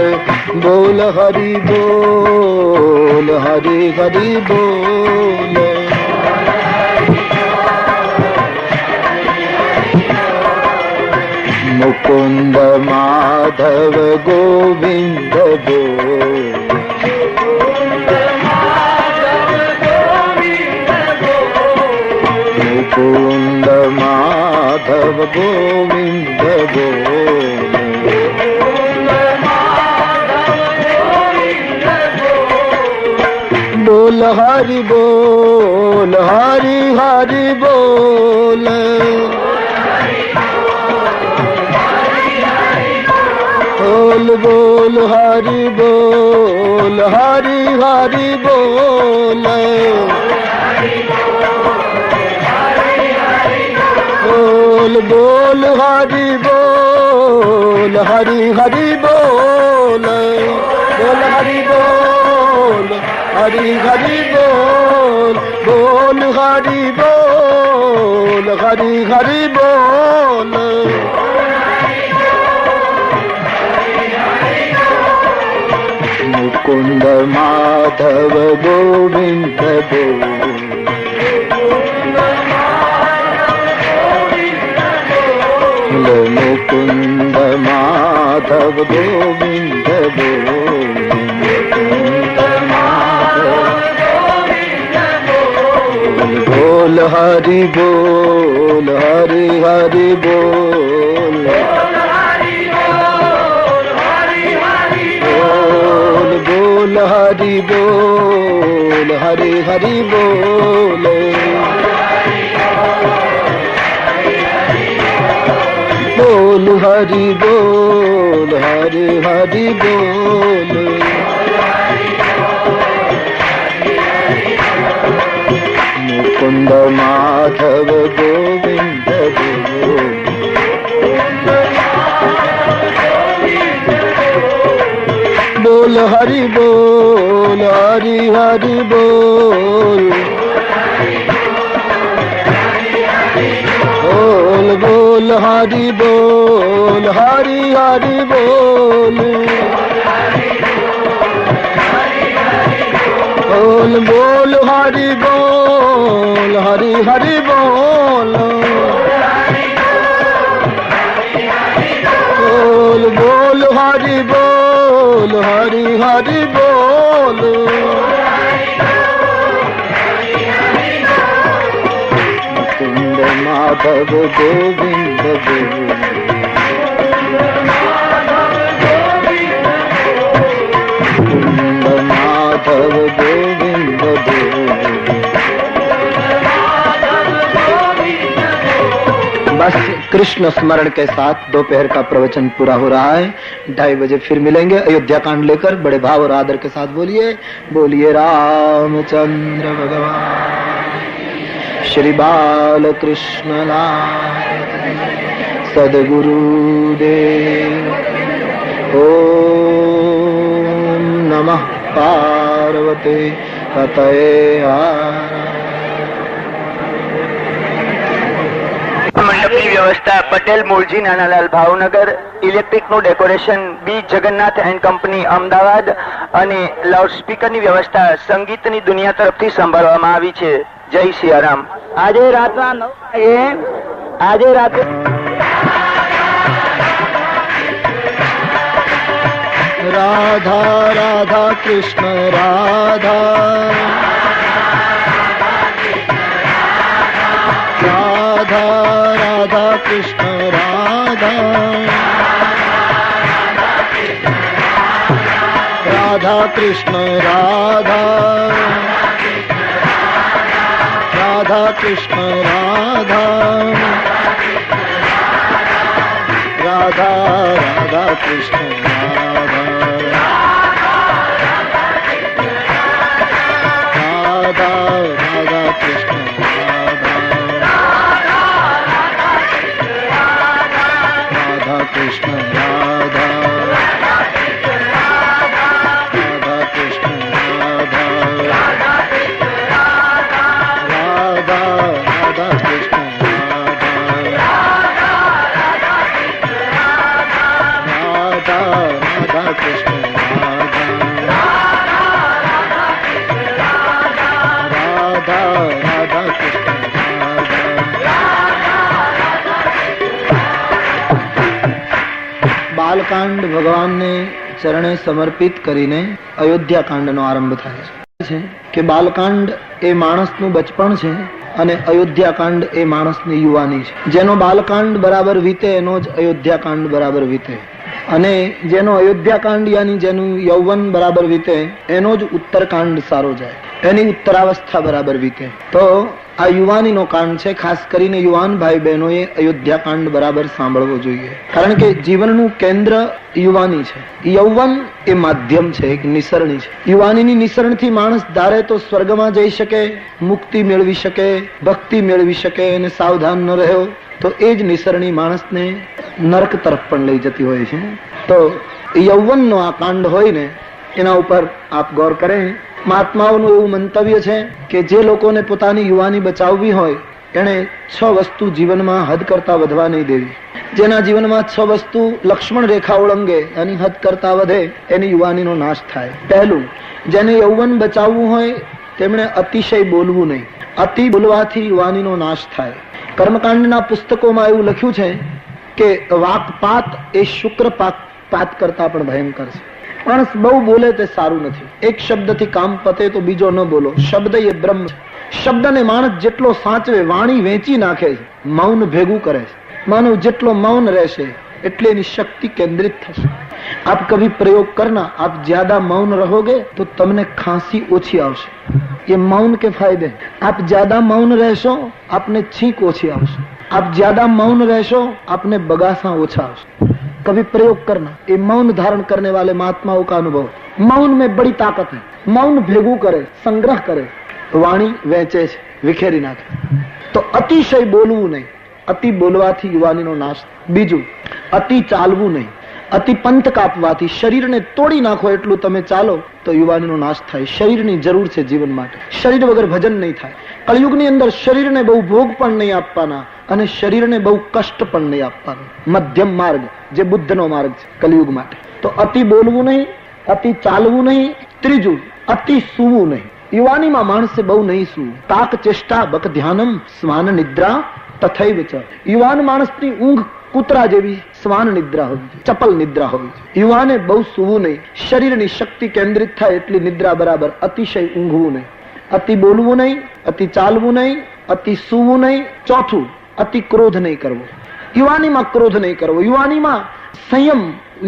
बोल हरि बोल, हरि हरि बोल। मुकुंद माधव गोविंद बोल, मुकुंद माधव गोविंद बोल। बोल बोल हरि बोल, हरि हरि बोल, बोल बोल हरि बोल, हरि हरि बोल, बोल बोल हरि बोल, हरि हरि बोल, बोल हरि बोल, हरि हरि बोल, बोल हरि बोल, हरि हरि बोल, मुकुंद माधव गोविंद बोल, मुकुंद माधव गोविंद बोल, मुकुंद माधव बोल, हरि बोल, हरि हरि बोल, बोल हरि बोल, हरि हरि बोल, बोल हरि बोल, हरि हरि बोल, मुकुंद माधव गोविंद बोल, बोल हरि बोल, हरि हरि बोल, बोल बोल हरि बोल, हरि हरि बोल, बोल बोल हरि बोल, हरि हरि बोल, बोल बोल हरि बोल, हरि हरि बोल, मुकुंद माधव गोविंद बोल, मुकुंद माधव गोविंद बोल। बस कृष्ण स्मरण के साथ दोपहर का प्रवचन पूरा हो रहा है। 2:30 बजे फिर मिलेंगे अयोध्या कांड लेकर। बड़े भाव और आदर के साथ बोलिए, बोलिए रामचंद्र भगवान श्री बाल कृष्ण लाल सद्गुरुदेव। ओम नमः पार्वती पतये।
મંડપની વ્યવસ્થા પટેલ મૂળજી નાનાલાલ ભાવનગર, ઇલેક્ટ્રિકનું decoration B Jagannath and company Ahmedabad અને લાઉડસ્પીકરની વ્યવસ્થા સંગીતની દુનિયા તરફથી સંભાળવામાં આવી છે. જય સિયારામ. આજે રાતના 9 વાગે આજે રાતે
राधा राधा कृष्ण राधा, राधा राधा कृष्ण राधा, राधा कृष्ण राधा, राधा कृष्ण राधा, राधा राधा कृष्ण राधा, राधा राधा कृष्ण राधा, राधा कृष्ण राधा, राधा कृष्ण राधा, राधा राधा कृष्ण राधा, राधा राधा कृष्ण राधा, राधा राधा कृष्ण राधा। બાલકાંડ ભગવાનને ચરણે સમર્પિત કરીને અયોધ્યા કાંડનો આરંભ થાય છે કે બાલકાંડ એ માણસનું બચપણ છે અને અયોધ્યાકાંડ એ માણસની યુવાની છે. જેનો બાલકાંડ બરાબર વીતે એનો જ અયોધ્યાકાંડ બરાબર વીતે, અને જેનો અયોધ્યાકાંડ યાની જેનું યૌવન બરાબર વીતે એનો જ ઉત્તરકાંડ સારો જાય. એની ઉત્તરાવસ્થા બરાબર વીતે. તો આ યુવાનીનો કાંડ છે. ખાસ કરીને યુવાન ભાઈ બહેનોએ અયોધ્યા કાંડ બરાબર સાંભળવો જોઈએ. કારણ કે જીવનનું કેન્દ્ર યુવાની છે. યૌવન એ માધ્યમ છે, એક નિસરણી છે. યુવાનીની નિસરણથી માણસ ધારે તો સ્વર્ગમાં જઈ શકે, મુક્તિ મેળવી શકે, ભક્તિ મેળવી શકે, અને સાવધાન ન રહ્યો તો એ જ નિસરણી માણસને નરક તરફ પણ લઈ જતી હોય છે. તો યૌવનનો આ કાંડ હોય ને એના ઉપર આપ ગૌર કરેં. મહાત્માઓનું એવું મંતવ્ય છે કે જે લોકોને પોતાની યુવાની બચાવવી હોય એને 6 વસ્તુ જીવનમાં હદ કરતા વધવા નહીં દેવી. જેના જીવનમાં 6 વસ્તુ લક્ષ્મણ રેખા ઓળંગે એની હદ કરતા વધે એની યુવાનીનો નાશ થાય. પહેલું, જેને યૌવન બચાવવું હોય તેમણે અતિશય બોલવું નહીં. અતિ બોલવાથી યુવાનીનો નાશ થાય. કર્મકાંડના પુસ્તકોમાં એવું લખ્યું છે કે વાકપાત એ શુક્રપાત કરતા પણ ભયંકર છે. માણસ બહુ બોલે તે સારું નથી. એક શબ્દથી કામ પતે તો બીજો ન બોલો. શબ્દ એ બ્રહ્મ છે. શબ્દને માણસ જેટલો સાચવે, વાણી વેચી નાખે છે, મૌન ભેગું કરે છે. માનવ જેટલો મૌન રહેશે એટલે એની શક્તિ કેન્દ્રિત થશે. આપ કભી પ્રયોગ કરના, આપ જ્યાદા મૌન રહોગે તો તમને ખાંસી ઓછી આવશે. ये मौन के फायदे. आप ज्यादा मौन રહેશો आपने छींक ઓછી આવશે. आप ज्यादा मौन રહેશો आपने बगासा ओछा આવશે. कभी प्रयोग करना. ये मौन धारण करने वाले महात्माओं का अनुभव. मौन में बड़ी ताकत है. मौन भेगू करे, संग्रह करे, वाणी વેચે છે, વિખેરી નાખે. તો અતિશય બોલવું નહીં. અતિ બોલવાથી યુવાનીનો નાશ. બીજું, અતિ ચાલવું નહીં. અતિ પંથ કાપવાથી શરીરને તોડી નાખો એટલું તમે ચાલો તો યુવાનીનો નાશ થાય. શરીરની જરૂર છે જીવન માટે. શરીર વગર ભજન નહીં થાય. કળિયુગની અંદર શરીરને બહુ ભોગ પણ નહીં આપવાના અને શરીરને બહુ કષ્ટ પણ નહીં આપવાનું. મધ્યમ માર્ગ જે બુદ્ધનો માર્ગ છે કલિયુગ માટે. તો અતિ બોલવું નહીં, અતિ ચાલવું નહીં. ત્રીજું, અતિ સૂવું નહીં. યુવાનીમાં માણસે બહુ નહીં સૂવું. તાક ચેષ્ટા બક ધ્યાનમ સ્વાન નિદ્રા તથૈવ ચ. યુવાન માણસની ઊંઘ કૂતરા જેવી સ્વાન નિદ્રા હોવી જોઈએ, ચપલ નિદ્રા હોવી જોઈએ. યુવાને બહુ સૂવું નહીં. શરીરની શક્તિ કેન્દ્રિત થાય એટલી નિદ્રા બરાબર. અતિશય ઊંઘવું નહીં. અતિ બોલવું નહીં, અતિ ચાલવું નહીં, અતિ સૂવું નહીં. ચોથું, અતિ ક્રોધ નહીં કરવો. યુવાનીમાં ક્રોધ નહીં કરવો. યુવાનીમાં સંયમ,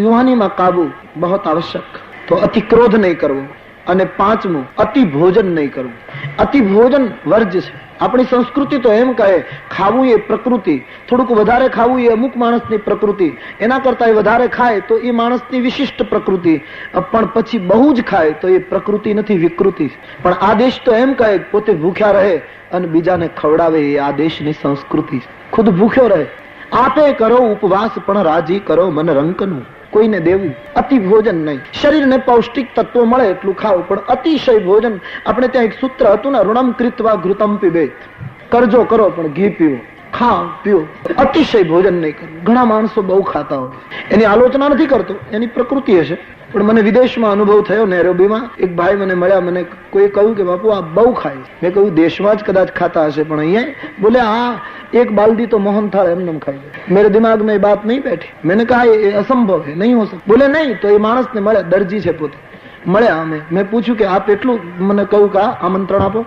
યુવાનીમાં કાબુ બહુ આવશ્યક. તો અતિ ક્રોધ નહીં કરવો. અને પાંચમું, અતિ ભોજન નહીં કરવું. અતિ ભોજન વર્જ છે. આપણી સંસ્કૃતિ તો એમ કહે ખાવું એ પ્રકૃતિ. થોડુંક વધારે ખાવું એ અમુક માણસની પ્રકૃતિ. એના કરતા એ વધારે ખાય તો એ માણસની વિશિષ્ટ પ્રકૃતિ. પણ પછી બહુ જ ખાય તો એ પ્રકૃતિ નથી, વિકૃતિ. પણ આ દેશ તો એમ કહે પોતે ભૂખ્યા રહે અને બીજાને ખવડાવે. એ આ દેશની સંસ્કૃતિ. ખુદ ભૂખ્યો રહે. આપે કરો ઉપવાસ પણ રાજી કરો મન રંકનું. કોઈને દેવું. અતિ ભોજન નહીં. શરીરને પૌષ્ટિક તત્વો મળે એટલું ખાવ, પણ અતિશય ભોજન. આપણે ત્યાં એક સૂત્ર હતું ને, ઋણમ કૃત્વા ઘૃતમ પીબેત. કરજો કરો પણ ઘી પીવો, ખાઓ પીવો. અતિશય ભોજન નહીં કરવું. ઘણા માણસો બહુ ખાતા હોય. એની આલોચના નથી કરતો, એની પ્રકૃતિ હશે. પણ મને વિદેશમાં અનુભવ થયો. નેરોબીમાં એક ભાઈ મને મળ્યા. મને કોઈ કહ્યું કે બાપુ આ બહુ ખાય. મેં કહ્યું દેશમાં જ કદાચ ખાતા હશે, પણ અહીંયા બોલે આ एक बाल्टी तो मोहन थाल एम खाई. मेरे दिमाग में ये बात नहीं बैठी. मैंने कहा ये असंभव है, नहीं हो सकता. बोले नहीं. तो ये मानस ने મળે, દરજી છે પોતે, મળ્યા. મેં પૂછ્યું કે આપ એટલું, મને કહ્યું કે આમંત્રણ આપો.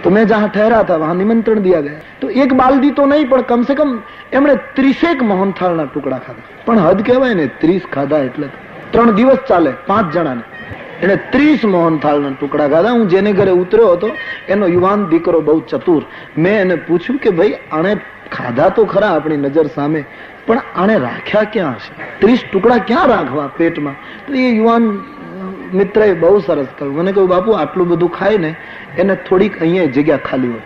तो मैं जहाँ ठहरा था वहां निमंत्रण दिया गया. तो एक बाल्टी तो नहीं પણ कम से कम એમણે 30 મોહનથાળના ટુકડા ખાધા. પણ હદ કહેવાય ને, 30 ખાધા એટલે 3 દિવસ ચાલે 5 જણાને. એને 30 મોહનથાળના ટુકડા ખાધા. હું જેને ઘરે ઉતર્યો હતો એનો યુવાન દીકરો બહુ ચતુર. મેં એને પૂછ્યું કે ભાઈ આણે ખાધા તો ખરા આપણી નજર સામે, પણ આણે રાખ્યા ક્યાં હશે? 30 ટુકડા ક્યાં રાખવા પેટમાં? તો એ યુવાન મિત્રએ બહુ સરસ કહ્યું. મને કહ્યું બાપુ આટલું બધું ખાય ને એને થોડીક અહીંયા જગ્યા ખાલી હોય.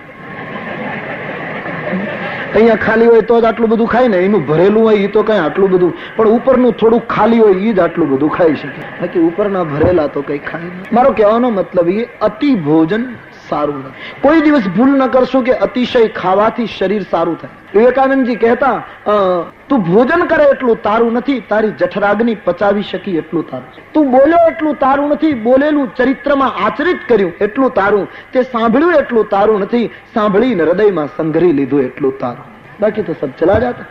અહીંયા ખાલી હોય તો જ આટલું બધું ખાય ને. એનું ભરેલું હોય એ તો કઈ આટલું બધું, પણ ઉપરનું થોડું ખાલી હોય એ જ આટલું બધું ખાઈ શકે. બાકી ઉપરના ભરેલા તો કઈ ખાય નહીં. મારો કહેવાનો મતલબ એ અતિ ભોજન સારું નથી. કોઈ દિવસ ભૂલ ન કરશો કે અતિશય ખાવાથી શરીર સારું થાય. વિવેકાનંદજી કહેતા તું ભોજન કરે એટલું તારું નથી, તારી જઠરાગ્નિ પચાવી શકી એટલું તારું. તું બોલ્યો એટલું તારું નથી, બોલેલું ચરિત્રમાં આચરિત કર્યું એટલું તારું. તે સાંભળ્યું એટલું તારું નથી, સાંભળીને હૃદયમાં સંઘરી લીધું એટલું તારું. બાકી તો સબ ચલા જાતા.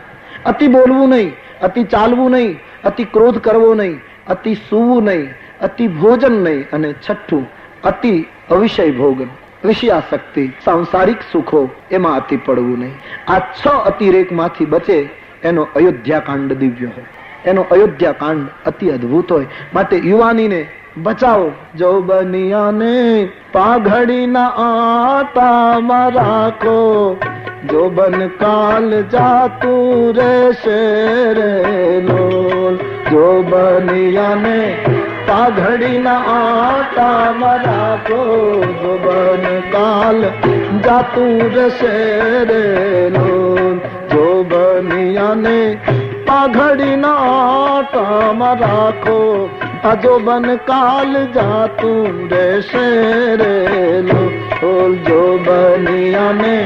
અતિ બોલવું નહીં, અતિ ચાલવું નહીં, અતિ ક્રોધ કરવો નહીં, અતિ સૂવું નહીં, અતિ ભોજન નહીં. અને છઠ્ઠું, અતિ અવિષય ભોગન, વિષયાસક્તિ, સાંસારિક સુખો એમાં અતિ પડવું નહીં. આ 6 અતિરેક માંથી બચે એનો અયોધ્યા કાંડ દિવ્ય હોય. એનો અયોધ્યા કાંડ અતિ અદભુત હોય. માટે યુવાનીને बचाओ जो बनिया ने पाघड़ी न आटा मरा को जो बन काल जातू रे शेर लोल जो बनिया ने पाघड़ी न आटा मरा को जो बन काल जातू रे शेर लोल जो बनिया ने पाघड़ी न आटा मरा को जो बन काल जातू रे शेर लोल जो बनिया ने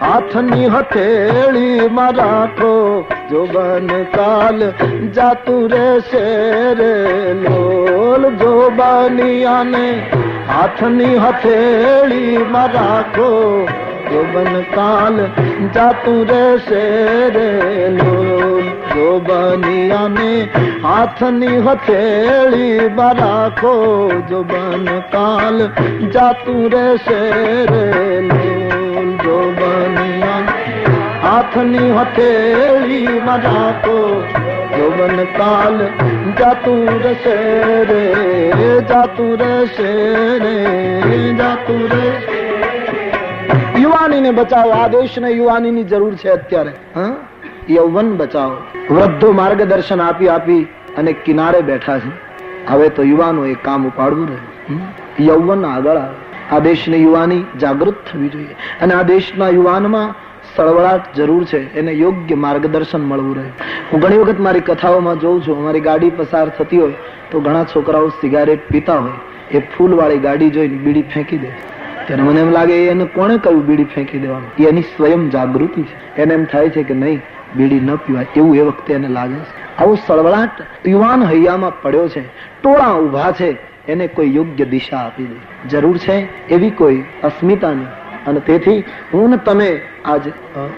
हाथनी हथेली मराठो जो बन काल जातू रे शेर लोल जो बनिया ने हाथनी हथेली मराठो जो बन काल जातू रे शेर लोल जो बनिया ने हाथनी हथेली मराठो जो बन काल जातू रे शेर लोल जो बनिया हाथनी हथेली मरा को जो बन काल जातू रे शेरे जातू रे शेरे जातू रे યુવાનીને બચાવો આ દેશને યુવાનીની જરૂર છે અત્યારે યૌવન બચાવો વૃદ્ધો માર્ગદર્શન આપી આપી અને કિનારે બેઠા છે હવે તો યુવાનોએ કામ ઉપાડવું રહ્યું યૌવન આગળ આવે આ દેશની યુવાની જાગૃત થવી જોઈએ અને આ દેશના યુવાનમાં સળવળાટ જરૂર છે એને યોગ્ય માર્ગદર્શન મળવું રહે હું ઘણી વખત મારી કથાઓમાં જોઉં છું અમારી ગાડી પસાર થતી હોય તો ઘણા છોકરાઓ સિગારેટ પીતા હોય એ ફૂલવાળી ગાડી જોઈને બીડી ફેંકી દે ત્યારે મને એમ લાગે એને કોણે કહ્યું બીડી ફેંકી દેવાનું એની સ્વયં જાગૃતિ છે એને એમ થાય છે કે નહીં બીડી ન પીવાય એવું એ વખતે એને લાગે છે આવું સળવળાટ યુવાન હૈયામાં પડ્યો છે ટોળા ઊભા છે એને કોઈ યોગ્ય દિશા આપી દે જરૂર છે એવી કોઈ અસ્મિતાની અને તેથી હું ને તમે આજ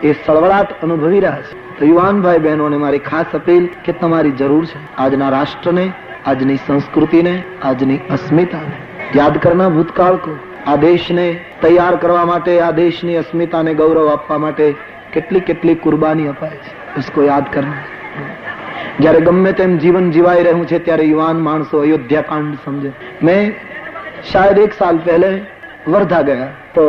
એ સળવળાટ અનુભવી રહ્યા છે તો યુવાન ભાઈ બહેનોને મારી ખાસ અપીલ કે તમારી જરૂર છે આજના રાષ્ટ્રને આજની સંસ્કૃતિને આજની અસ્મિતાને યાદ કરના ભૂતકાળ કો આ દેશને તૈયાર કરવા માટે આ દેશની અસ્મિતાને ગૌરવ આપવા માટે કેટલી કેટલી કુરબાની અપાય છે उसको યાદ કરના जયારે गम्मे तेम जीवन जीवाई रहूं छे त्यारे युवान माणसों अयोध्या कांड समझे मैं शायद 1 साल पहले वर्धा गया तो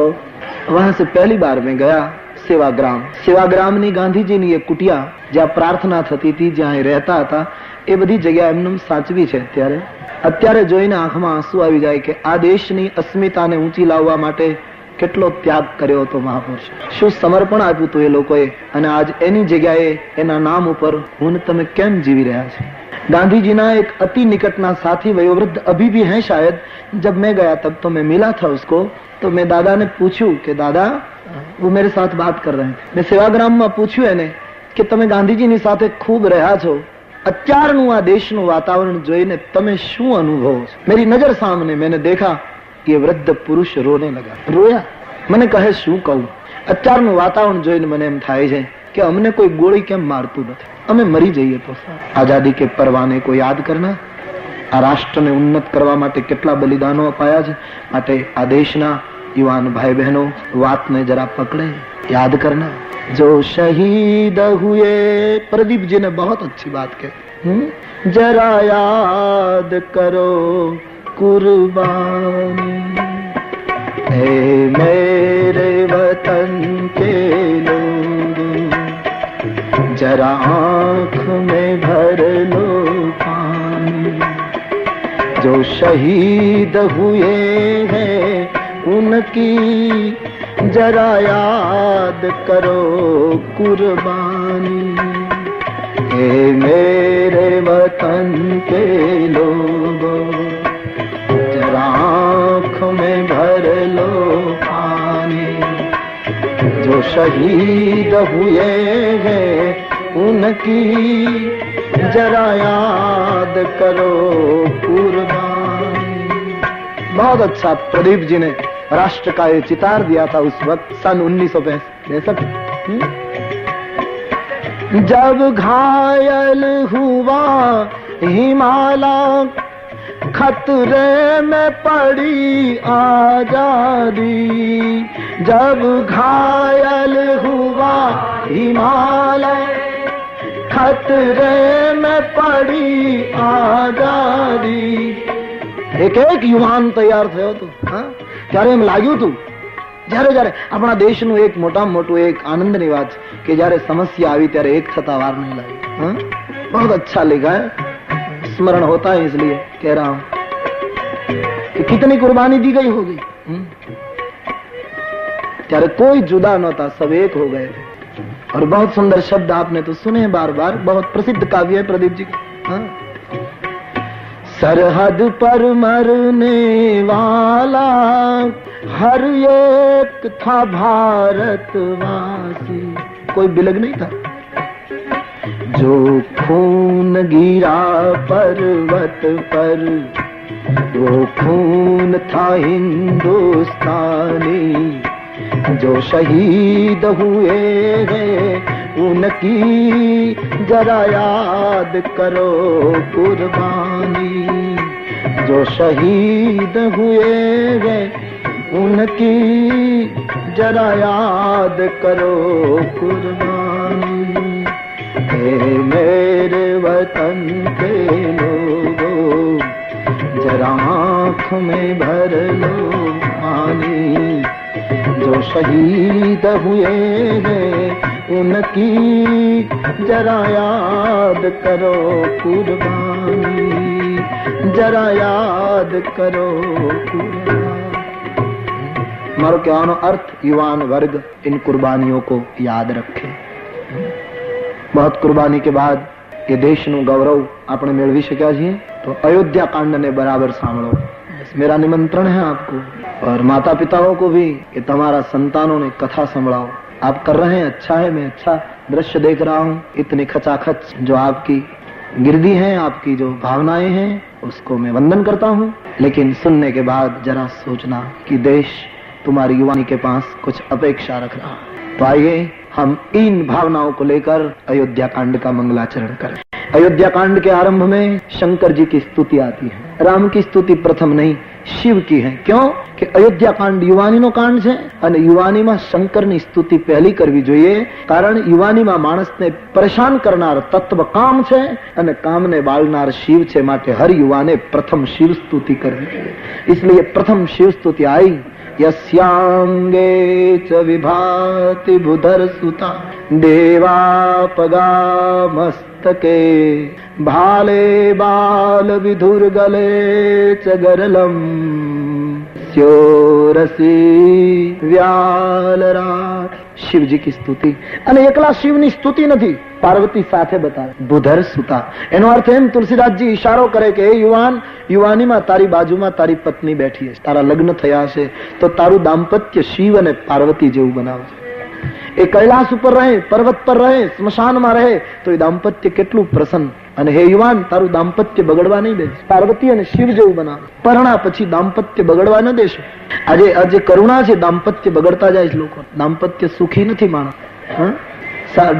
वहां से पहली बार मैं गया सेवाग्राम नी गांधी जी नी एक कुटिया ज्यां प्रार्थना थती थी ज्यां रहता था ए बधी जगह एमने साचवी छे अत्यारे जोईने आंखमां आंसू आवी जाय के आ देशनी अस्मिताने ऊंची लाववा माटे કેટલો ત્યાગ કર્યો હતો મહાપુરુષ શું સમર્પણ આપ્યું હતું એ લોકોએ અને આજ એની જગ્યાએ એના નામ ઉપર હું તમે કેમ જીવી રહ્યા છે गांधी ना एक अति निकटना साथी वयोवृद्ध अभी भी हैं शायद जब मैं गया तब तो मैं मिला था उसको तो मैं दादा ने पूछू कि दादा वो मेरे साथ बात कर रहे थे मैं सेवाग्राम में पूछू एने कि तमे गांधीजी नी साथे खूब रहा छो અત્યારનું આ દેશનું વાતાવરણ જોઈને તમે શું અનુભવો છો मेरी नजर सामने मैंने देखा ये वृद्ध पुरुष रोने लगा रोया મને કહે શું કહું અત્યારનું વાતાવરણ જોઈને મને એમ થાય છે કે અમને કોઈ ગોળી કેમ મારતું નથી અમે મરી જઈએ તો આઝાદી કે પરવાને को याद करना આ રાષ્ટ્રને ઉન્નત કરવા માટે કેટલા બલિદાનો અપાયા છે માટે આ દેશના યુવાન ભાઈ બહેનો વાતને જરા પકડે याद करना जो शहीद हुए प्रदीप जी ने बहुत अच्छी बात कही जरा याद करो कुर्बानी ऐ मेरे वतन के लोग जरा आँख में भर लो पानी जो शहीद हुए हैं उनकी जरा याद करो कुर्बानी हे मेरे वतन के लोगों जरा आँख में भर लो पानी जो शहीद हुए हैं उनकी जरा याद करो कुर्बानी। बहुत अच्छा प्रदीप जी ने राष्ट्र का ये चितार दिया था उस वक्त सन 1965। जब घायल हुआ हिमालय खतरे में पड़ी आजादी, जब घायल हुआ हिमालय, खतरे में पड़ी आजादी। एक एक યુવાન તૈયાર થયો હતો, ત્યારે એમ લાગ્યું હતું જ્યારે આપણા દેશનું એક મોટામાં મોટું એક આનંદની વાત કે જ્યારે સમસ્યા આવી ત્યારે એક થતા વાર નહીં લાગી। बहुत अच्छा लिखा है, स्मरण होता है इसलिए कह रहा हूं कि कितनी कुर्बानी दी गई होगी। ત્યારે कोई जुदा नहोता, सब एक हो गए थे। और बहुत सुंदर शब्द आपने तो सुने हैं बार बार, बहुत प्रसिद्ध काव्य है प्रदीप जी का। सरहद पर मरने वाला हर एक था भारतवासी, कोई बिलग नहीं था। जो खून गिरा पर्वत पर वो खून था हिंदुस्तानी, जो शहीद हुए हैं उनकी जरा याद करो कुर्बानी, जो शहीद हुए हैं उनकी जरा याद करो कुर्बानी। हे मेरे वतन के लोगों जरा आँख में भर लो पानी, जो शहीद हुए हैं उनकी जरा याद करो कुर्बानी, जरा याद करो कुर्बानी। मारो कहेવાનો अर्थ युवान वर्ग इन कुर्बानियों को याद रखे। बहुत कुर्बानी के बाद ये देशનું गौरव આપણે મેળવી શક્યા છીએ। तो अयोध्या कांड ने बराबर सांभळो, मेरा निमंत्रण है आपको और माता पिताओं को भी कि तुम्हारा संतानों ने कथा संभळाओ। आप कर रहे हैं, अच्छा है, मैं अच्छा दृश्य देख रहा हूँ। इतनी खचाखच जो आपकी गिरदी है, आपकी जो भावनाएं हैं, उसको मैं वंदन करता हूँ। लेकिन सुनने के बाद जरा सोचना कि देश तुम्हारी युवानी के पास कुछ अपेक्षा रख रहा। तो आइए हम इन भावनाओं को लेकर अयोध्या कांड का मंगलाचरण करें। अयोध्या कांड के आरंभ में शंकर जी की स्तुति आती है। राम की स्तुति प्रथम नहीं, शिव की है। क्यों कि अयोध्या कांड युवानी नो कांड है અને યુવાનીમાં શંકરની સ્તુતિ પહેલી કરવી જોઈએ, કારણ યુવાનીમાં માણસને પરેશાન કરનાર તત્વ કામ છે અને કામને બાળનાર શિવ છે, માટે હર યુવાને પ્રથમ શિવ સ્તુતિ કરવી જોઈએ। इसलिए प्रथम शिव स्तुति आई। यस्यांगे च विभाति बुधर सुता देवापगा मस्तके भाले बाल विधुर गले च गरलम स्योरसी व्यालराट। शिव जी की स्तुति અને એકલા શિવની સ્તુતિ નથી, પાર્વતી સાથે બતાવે બુધર સુતા। એનો અર્થ એમ તુલસીદાસ जी इशारो करे કે યુવાન, યુવાનીમાં તારી બાજુમાં તારી પત્ની બેઠી છે, તારા લગ્ન થયા છે, તો તારું દાંપત્ય શિવ અને પાર્વતી જેવું બનાવજે। એ કૈલાસ ઉપર રહે, પર્વત પર રહે, સ્મશાનમાં રહે તો એ દાંપત્ય કેટલું પ્રસન્ન। અને હે યુવાન, તારું દાંપત્ય બગડવા નહીં દે, પાર્વતી અને શિવ જેવું બનાવ। પરણા પછી દાંપત્ય બગડવા ન દેશો। આજે કરુણા છે, દાંપત્ય બગડતા જાય છે લોકો, દાંપત્ય સુખી નથી માણસ।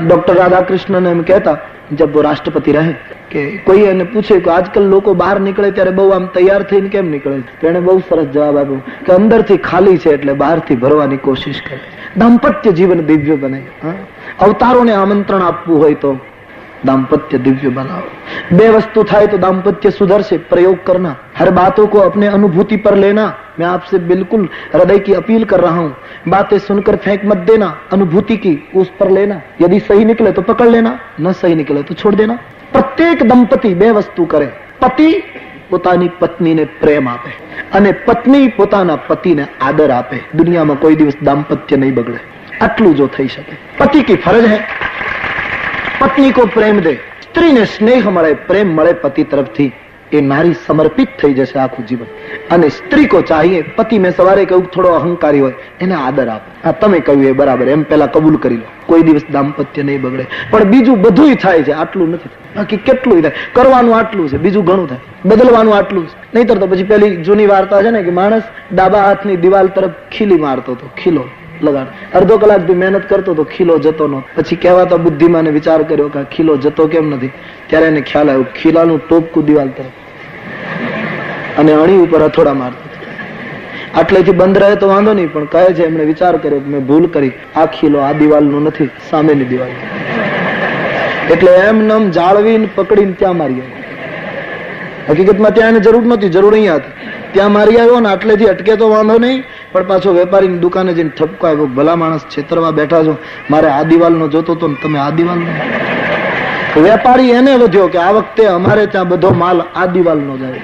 डॉक्टर राधाकृष्ण ने एम कहता, जब वो राष्ट्रपति रहे कि कोई એને પૂછે કે આજકાલ લોકો બહાર નીકળે ત્યારે બહુ આમ તૈયાર થઈને કેમ નીકળે, તો એને બહુ સરસ જવાબ આપ્યો કે અંદરથી ખાલી છે એટલે બહારથી ભરવાની કોશિશ કરે। દાંપત્ય જીવન દિવ્ય બને। અવતારોને આમંત્રણ આપવું હોય તો दाम्पत्य दिव्य बनाओ। बे वस्तु थाय तो दाम्पत्य सुधर से प्रयोग करना, हर बातों को अपने अनुभूति पर लेना। मैं आपसे बिल्कुल हृदय की अपील कर रहा हूँ, बातें सुनकर फेंक मत देना, अनुभूति की उस पर लेना। यदि सही निकले तो पकड़ लेना, न सही निकले तो छोड़ देना। प्रत्येक दंपति बे वस्तु करे, पति પોતાની પત્નીને પ્રેમ આપે અને પત્ની પોતાના પતિને આદર આપે। દુનિયામાં કોઈ દિવસ દાંપત્ય નહીં બગડે, આટલું જો થઈ શકે। પતિ की फर्ज है पत्नी को प्रेम दे, स्त्री ने स्नेह મળે, प्रेम મળે पति तरफથી, એ નારી સમર્પિત થઈ જશે આખું જીવન। અને સ્ત્રી को चाहिए, पति મેં સવારે કહ્યું થોડો અહંકારી હોય એને આદર આપો। આ તમે કહ્યું એ બરાબર, એમ પહેલા કબૂલ કરી લો, કોઈ દિવસ દાંપત્ય નહીં બગડે। પણ બીજું બધુંય થાય છે, આટલું નથી, બાકી કેટલું થાય। કરવાનું આટલું છે, બીજું ઘણું થાય, બદલવાનું આટલું છે। નહીતર તો પછી પેલી જૂની વાર્તા છે ને કે માણસ ડાબા હાથની દિવાલ તરફ ખીલી મારતો હતો, ખીલો લગાડ, અડધો કલાક થી મહેનત કરતો તો ખીલો જતો નો। પછી કહેવાતો બુદ્ધિમાને વિચાર કર્યો કે ખીલો જતો કેમ નથી, ત્યારે એને ખ્યાલ આવ્યો ખીલાનું ટોપકું દિવાલ તરફ। અને અણી ઉપર હથોડા મારતો. આટલેથી બંધ રહે તો વાંધો નહીં, પણ કહે છે એમણે વિચાર કર્યો કે મેં ભૂલ કરી, આ ખીલો આ દિવાલનો નથી, સામેની દિવાલ. એટલે એમ નમ જાળવીને પકડીને ત્યાં મારી આવ્યો. હકીકતમાં ત્યાં એને જરૂર નહોતી, જરૂર અહીંયા હતી. ત્યાં મારી આવ્યો ને આટલેથી અટકે તો વાંધો નહીં, પણ પાછો વેપારીની દુકાને જઈને ઠપકો આવ્યો, ભલા માણસ છેતરવા બેઠા છો, મારે આ દિવાલનો જોતો તો તમે આ દિવાલનો. વેપારી એને વધ્યો કે આ વખતે અમારે ત્યાં બધો માલ આ દિવાલનો જાય.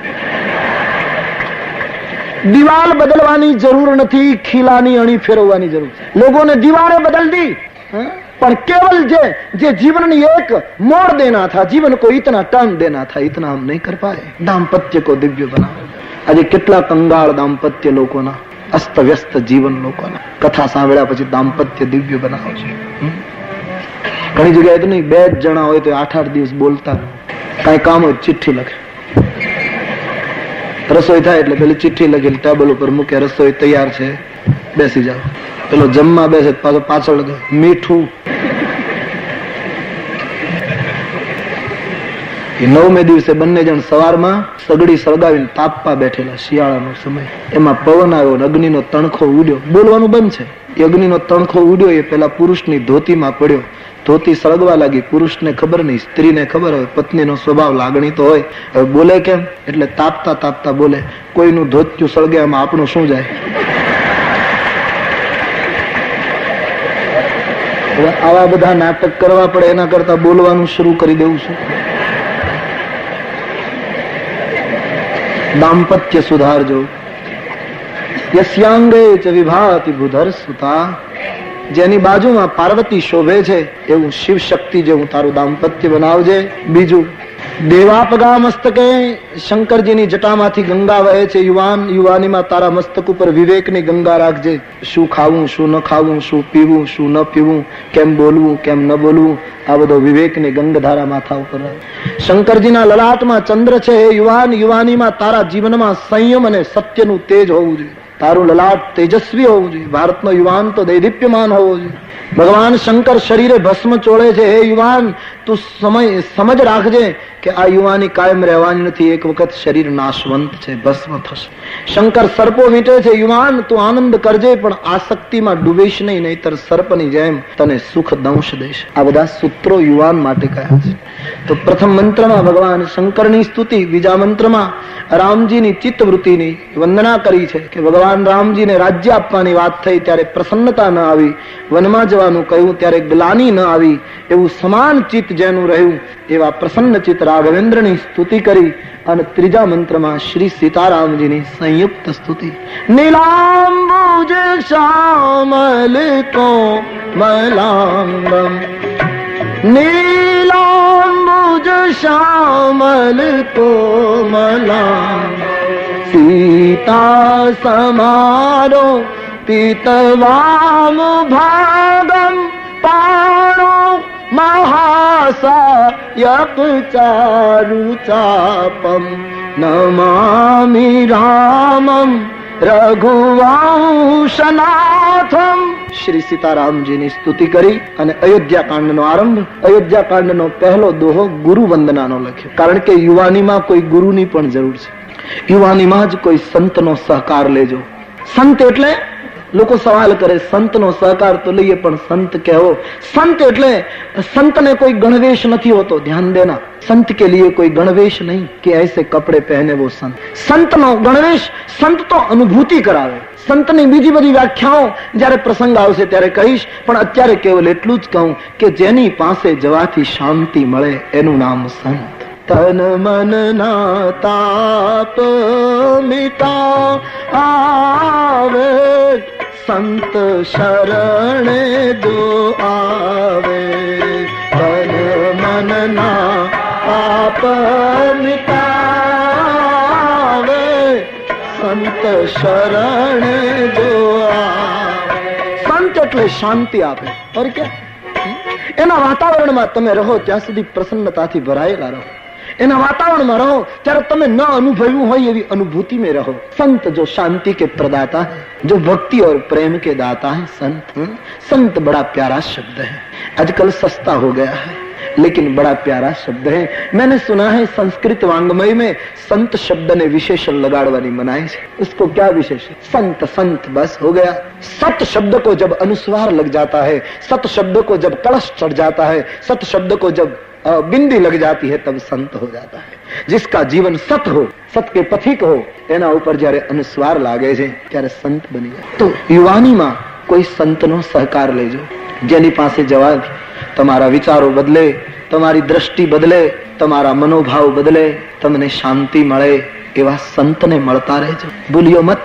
દિવાલ બદલવાની જરૂર નથી, ખીલાની અણી ફેરવવાની જરૂર છે. લોકોને દીવારે બદલ દી, પણ केवल જે जीवन एक मोड़ देना था, जीवन को इतना टर्न देना था, इतना हम नहीं कर पाए. दाम्पत्य को दिव्य बनाओ. આજે કેટલા કંગાળ દાંપત્ય લોકોના, અસ્ત વ્યસ્ત જીવન લોકોના. કથા સાંભળ્યા પછી દાંપત્ય દિવ્ય બનાવો છે. ઘણી જગ્યાએ તો નહીં, 2 જણા હોય તો 8-8 દિવસ બોલતા, કઈ કામ હોય ચિઠ્ઠી લખે. રસોઈ થાય એટલે પેલી ચિઠ્ઠી લખેલી ટેબલ ઉપર મૂકે, રસોઈ તૈયાર છે, બેસી જાઓ. પેલો જમવા બેસે પાછળ મીઠું. 9મે દિવસે બંને જણ સવારમાં સગડી સળગાવીને તાપવા બેઠેલા, શિયાળાનો સમય. એમાં પવન આવ્યો, અગ્નિનો તણખો ઉડ્યો. બોલવાનું બંધ છે. એ અગ્નિનો તણખો ઉડ્યો એ પેલા પુરુષની ધોતીમાં પડ્યો. ધોતી સળગવા લાગી. પુરુષને ખબર નહીં, સ્ત્રીને ખબર હોય, પત્નીનો સ્વભાવ લાગણી તો હોય. હવે બોલે કેમ? એટલે તાપતા તાપતા બોલે, કોઈનું ધોતિયું સળગે એમાં આપણું શું જાય? આવા બધા નાટક કરવા પડે એના કરતા બોલવાનું શરૂ કરી દેવું છે. દાંપત્ય સુધારજો. યસ્યાંગે ચ વિભાતિ ભૂધર સુતા. જેની બાજુમાં પાર્વતી શોભે છે એવું શિવ શક્તિ જેવું તારું દાંપત્ય બનાવજે. બીજું, દેવાપગા મસ્તકે. શંકરજીની જટામાંથી ગંગા વહે છે. યુવાન યુવાનીમાં તારા મસ્તક ઉપર વિવેકની ગંગા રાખજે. શું ખાવું, શું ન ખાવું, શું પીવું, શું ન પીવું, કેમ બોલવું, કેમ ન બોલવું, આ બધો વિવેકની ગંગધારા માથા ઉપર. શંકરજીના લલાટમાં ચંદ્ર છે. હે યુવાન યુવાનીમાં તારા જીવનમાં સંયમ અને સત્યનું તેજ હોવું જોઈએ. તારું લલાટ તેજસ્વી હોવું જોઈએ. ભારતનો યુવાન તો દૈદીપ્યમાન હોવો જોઈએ. ભગવાન શંકર શરીરે ભસ્મ ચોળે છે. હે યુવાન, તું સમજ રાખજે કે આ યુવાની કાયમ રહેવાની નથી. એક વખત શરીર નાશવંત છે, ભસ્મ થશે. શંકર સર્પો વીંટે છે. યુવાન, તું આનંદ કરજે, પણ આસક્તિમાં ડૂબીશ નહીં, નહીતર સર્પની જેમ તને સુખ દંશ દેશે. આ બધા સૂત્રો યુવાન માટે કહ્યા છે. તો પ્રથમ મંત્રમાં ભગવાન શંકરની સ્તુતિ, બીજા મંત્રમાં રામજીની ચિત્તવૃત્તિની વંદના કરી છે કે ભગવાન રામજીને રાજ્ય આપવાની વાત થઈ ત્યારે પ્રસન્નતા ન આવી, વનમાં જવાનું કહ્યું ત્યારે ગ્લાની ન આવી, એવું સમાન ચિત્ત જેનું રહ્યું એવા પ્રસન્ન ચિત્ત રાઘવેન્દ્રની સ્તુતિ કરી. અને ત્રીજા મંત્રમાં શ્રી સીતારામજીની સંયુક્ત સ્તુતિ. નીલાંબુજ શ્યામલ કોમલાંગમ, નીલાંબુજ શ્યામલ કોમલાંગમ, સીતા સમારો પીતવામ ભાગમ, પાણો મહાસાયક ચારુ ચાપમ, નમામિ રામમ રઘુવંશનાથમ. શ્રી સીતારામજીની સ્તુતિ કરી અને અયોધ્યા કાંડનો આરંભ. અયોધ્યા કાંડનો પહેલો દોહો ગુરુ વંદનાનો લખ્યો, કારણ કે યુવાનીમાં કોઈ ગુરુની પણ જરૂર છે. યુવાનીમાં જ કોઈ સંતનો સહકાર લેજો. સંત એટલે લોકો સવાલ કરે, સંતનો સહકાર તો લઈએ, પણ સંત કહેવો. સંત એટલે સંતને કોઈ ગણવેશ નથી હોતો. ધ્યાન દેના, संत के लिए कोई गणवेश नहीं कि ऐसे कपड़े पहने वो संत. संतनो गणवेश, संत तो अनुभूति करावे. संतनी બીજી બધી વ્યાખ્યાઓ જ્યારે પ્રસંગ આવશે ત્યારે કહીશ, પણ અત્યારે કેવલ એટલું જ કહું કે જેની પાસે જવાથી શાંતિ મળે એનું નામ સંત. તન મન ના તાપ મિટાવે, સંત શરણે જો આવે. તન મન ના પાપ મિટાવે, સંત શરણે જો આવે. સંત એટલે શાંતિ આપે. और क्या? એના વાતાવરણમાં તમે રહો ત્યાં સુધી પ્રસન્નતાથી ભરાયેલા રહો. એના વાતાવરણમાં રહો ત્યારે તમે ન અનુભવ્યું હોય એવી અनुभूति में रहो. संत जो शांति के प्रदाता है, जो भक्ति और प्रेम के दाता है, संत. संत बड़ा प्यारा शब्द है, आजकल सस्ता हो गया है. लेकिन बड़ा प्यारा शब्द है। मैंने सुना है संस्कृत वांग्मय में संत शब्द ने विशेषण लगाड़वानी मनाई है। उसको क्या विशेषण? संत संत बस हो गया। सत शब्द को जब अनुस्वार लग जाता है, सत शब्द को जब कलश चढ़ जाता है, सत शब्द को जब बिंदी लग जाती है, तब संत हो जाता है। जिसका जीवन सत हो, सत के पथिक हो, एना ऊपर जયારે અનુસ્વાર લાગે છે ત્યારે સંત બની જાય। તો યુવાનીમાં કોઈ સંતનો સહકાર લેજો, જેની પાસે જવાથી તમારા વિચારો બદલે, તમારી દ્રષ્ટિ બદલે, તમારા મનોભાવ બદલે, તમને શાંતિ મળે એવા સંતને મળતા રહેજો। ભૂલ્યો મત।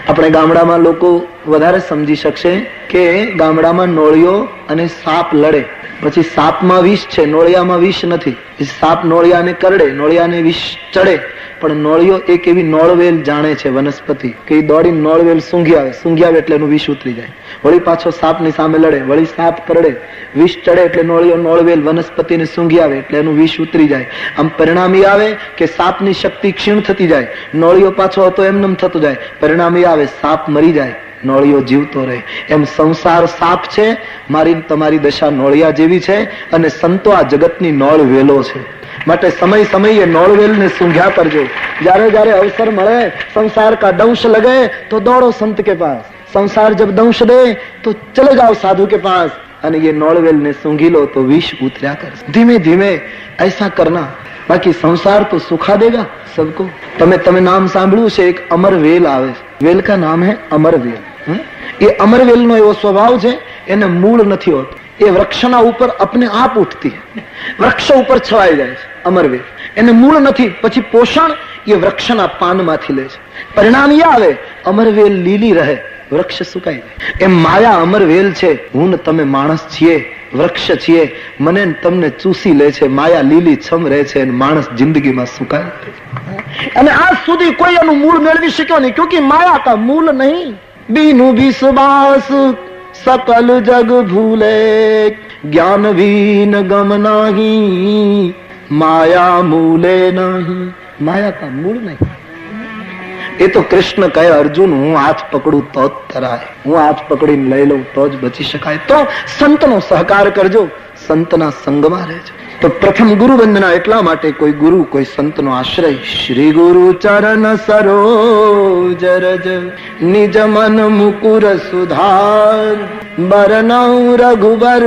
આપણે ગામડામાં લોકો વધારે સમજી શકશે કે ગામડામાં નોળિયો અને સાપ લડે, પછી સાપમાં વિષ છે, નોળિયામાં વિષ નથી। સાપ નોળિયાને કરડે, નોળિયાને વિષ ચડે, પણ નોળિયો એક એવી નોળવેલ જાણે છે વનસ્પતિ કે દોડીને નોળવેલ સૂંઘી આવે, સૂંઘી આવે એટલે એનું વિષ ઉતરી જાય। વળી પાછો સાપની સામે લડે, વળી સાપ કરડે, વિષ ચડે એટલે નોળિયો નોળવેલ વનસ્પતિને સૂંઘી આવે એટલે એનું વિષ ઉતરી જાય। આમ પરિણામી આવે કે સાપની શક્તિ ક્ષીણ થતી જાય, નોળિયો પાછો હતો એમનેમ થતો જાય, પરિણામી આવે સાપ મરી જાય, નોળિયો જીવતો રહે। એમ સંસાર સાપ છે, મારી તમારી દશા નોળિયા જેવી છે, અને સંતો આ જગતની નોળવેલો છે। માટે સમય સમયે नौलवेल सूंघ्या करजो। जारे जारे अवसर મળે, संसार का दंश लगे तो दौड़ो संत के पास, संसार जब दंश दे तो चले जाओ साधु के पास, અને ये नौलवेल ने सूंघी लो तो विष उतर्या कर। धीमे धीमे ऐसा करना, बाकी संसार तो सुखा देगा सबको। તમે નામ સાંભળ્યું છે, એક અમરવેલ આવે, વેલ का नाम है अमरवेल। ये अमरवेल નો એવો સ્વભાવ છે, એને મૂળ નથી હોતું, એ વૃક્ષના ઉપર अपने आप उठती है, વૃક્ષ ઉપર છવાઈ જાય છે અમરવેલ। એને મૂળ નથી, પછી પોષણ એ વૃક્ષના પાનમાંથી લે છે। પરિણામ એ આવે અમરવેલ લીલી રહે, વૃક્ષ સુકાઈ જાય। એમ માયા અમરવેલ છે, હું ને તમે માણસ છીએ, વૃક્ષ છીએ, મને તમને ચૂસી લે છે। માયા લીલી છમ રહે છે, માણસ જિંદગીમાં સુકાય। અને આજ સુધી કોઈ એનું મૂળ મેળવી શક્યો નહીં, क्योंकि माया का मूल नहीं। बीनु विश्वास सकल जग भूले, ज्ञान वीन गम नाही, माया मूले नहीं। माया का मूल नहीं। ये तो कृष्ण कहे अर्जुन हूँ हाथ पकड़ू तो ज तराय, हूँ हाथ पकड़ी लई लઉં तो ज बची शकाय। तो संतनो सहकार करजो, संतना संगमा रहेजो। तो प्रथम गुरु वंदना એટલા માટે કોઈ ગુરુ કોઈ સંતનો આશ્રય। શ્રી ગુરુ ચરણ સરોજ રજ, નિજ મન મુકુર સુધાર, બરનઉ રઘુબર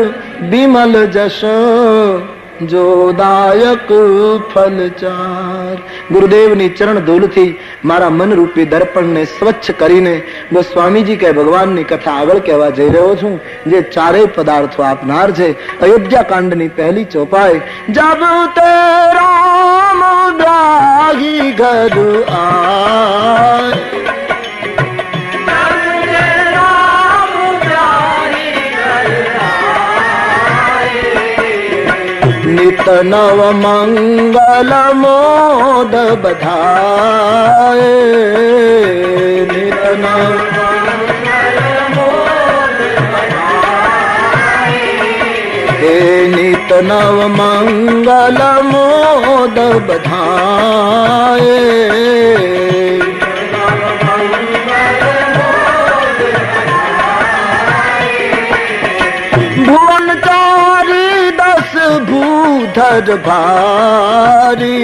વિમલ જશ, जो दायक फल चार। गुरुदेव नी चरण धूल थी मारा मन रूपी दर्पण ने स्वच्छ करीने गोस्वामी जी के भगवान नी कथा आगळ कहेवा जई रह्यो छुं, जे चारे पदार्थो आपनार छे। अयोध्या कांड नी पहली चौपाई। जब ते राम ब्याही घर आए, नित नव मंगल मोद बधाए, नित नव मंगल मोद बधाए, नित नव मंगल मोद बधाए। भुवन चारी दस भूधर भारी,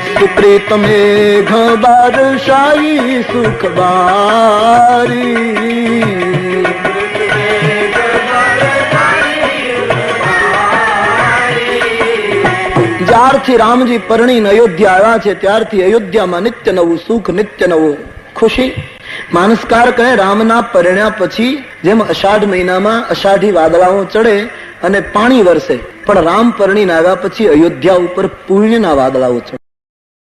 सुप्रीत मेघ बरसाई सुख बारी, જ્યારથી રામજી પરણીને અયોધ્યા આવ્યા છે ત્યારથી અયોધ્યામાં નિત્ય નવું સુખ, નિત્ય નવું ખુશી। માનસકાર કહે રામના પરણ્યા પછી જેમ અષાઢ મહિનામાં અષાઢી વાદળાઓ ચડે અને પાણી વરસે, પણ રામ પરણીને આવ્યા પછી અયોધ્યા ઉપર પુણ્યના વાદળાઓ ચડે।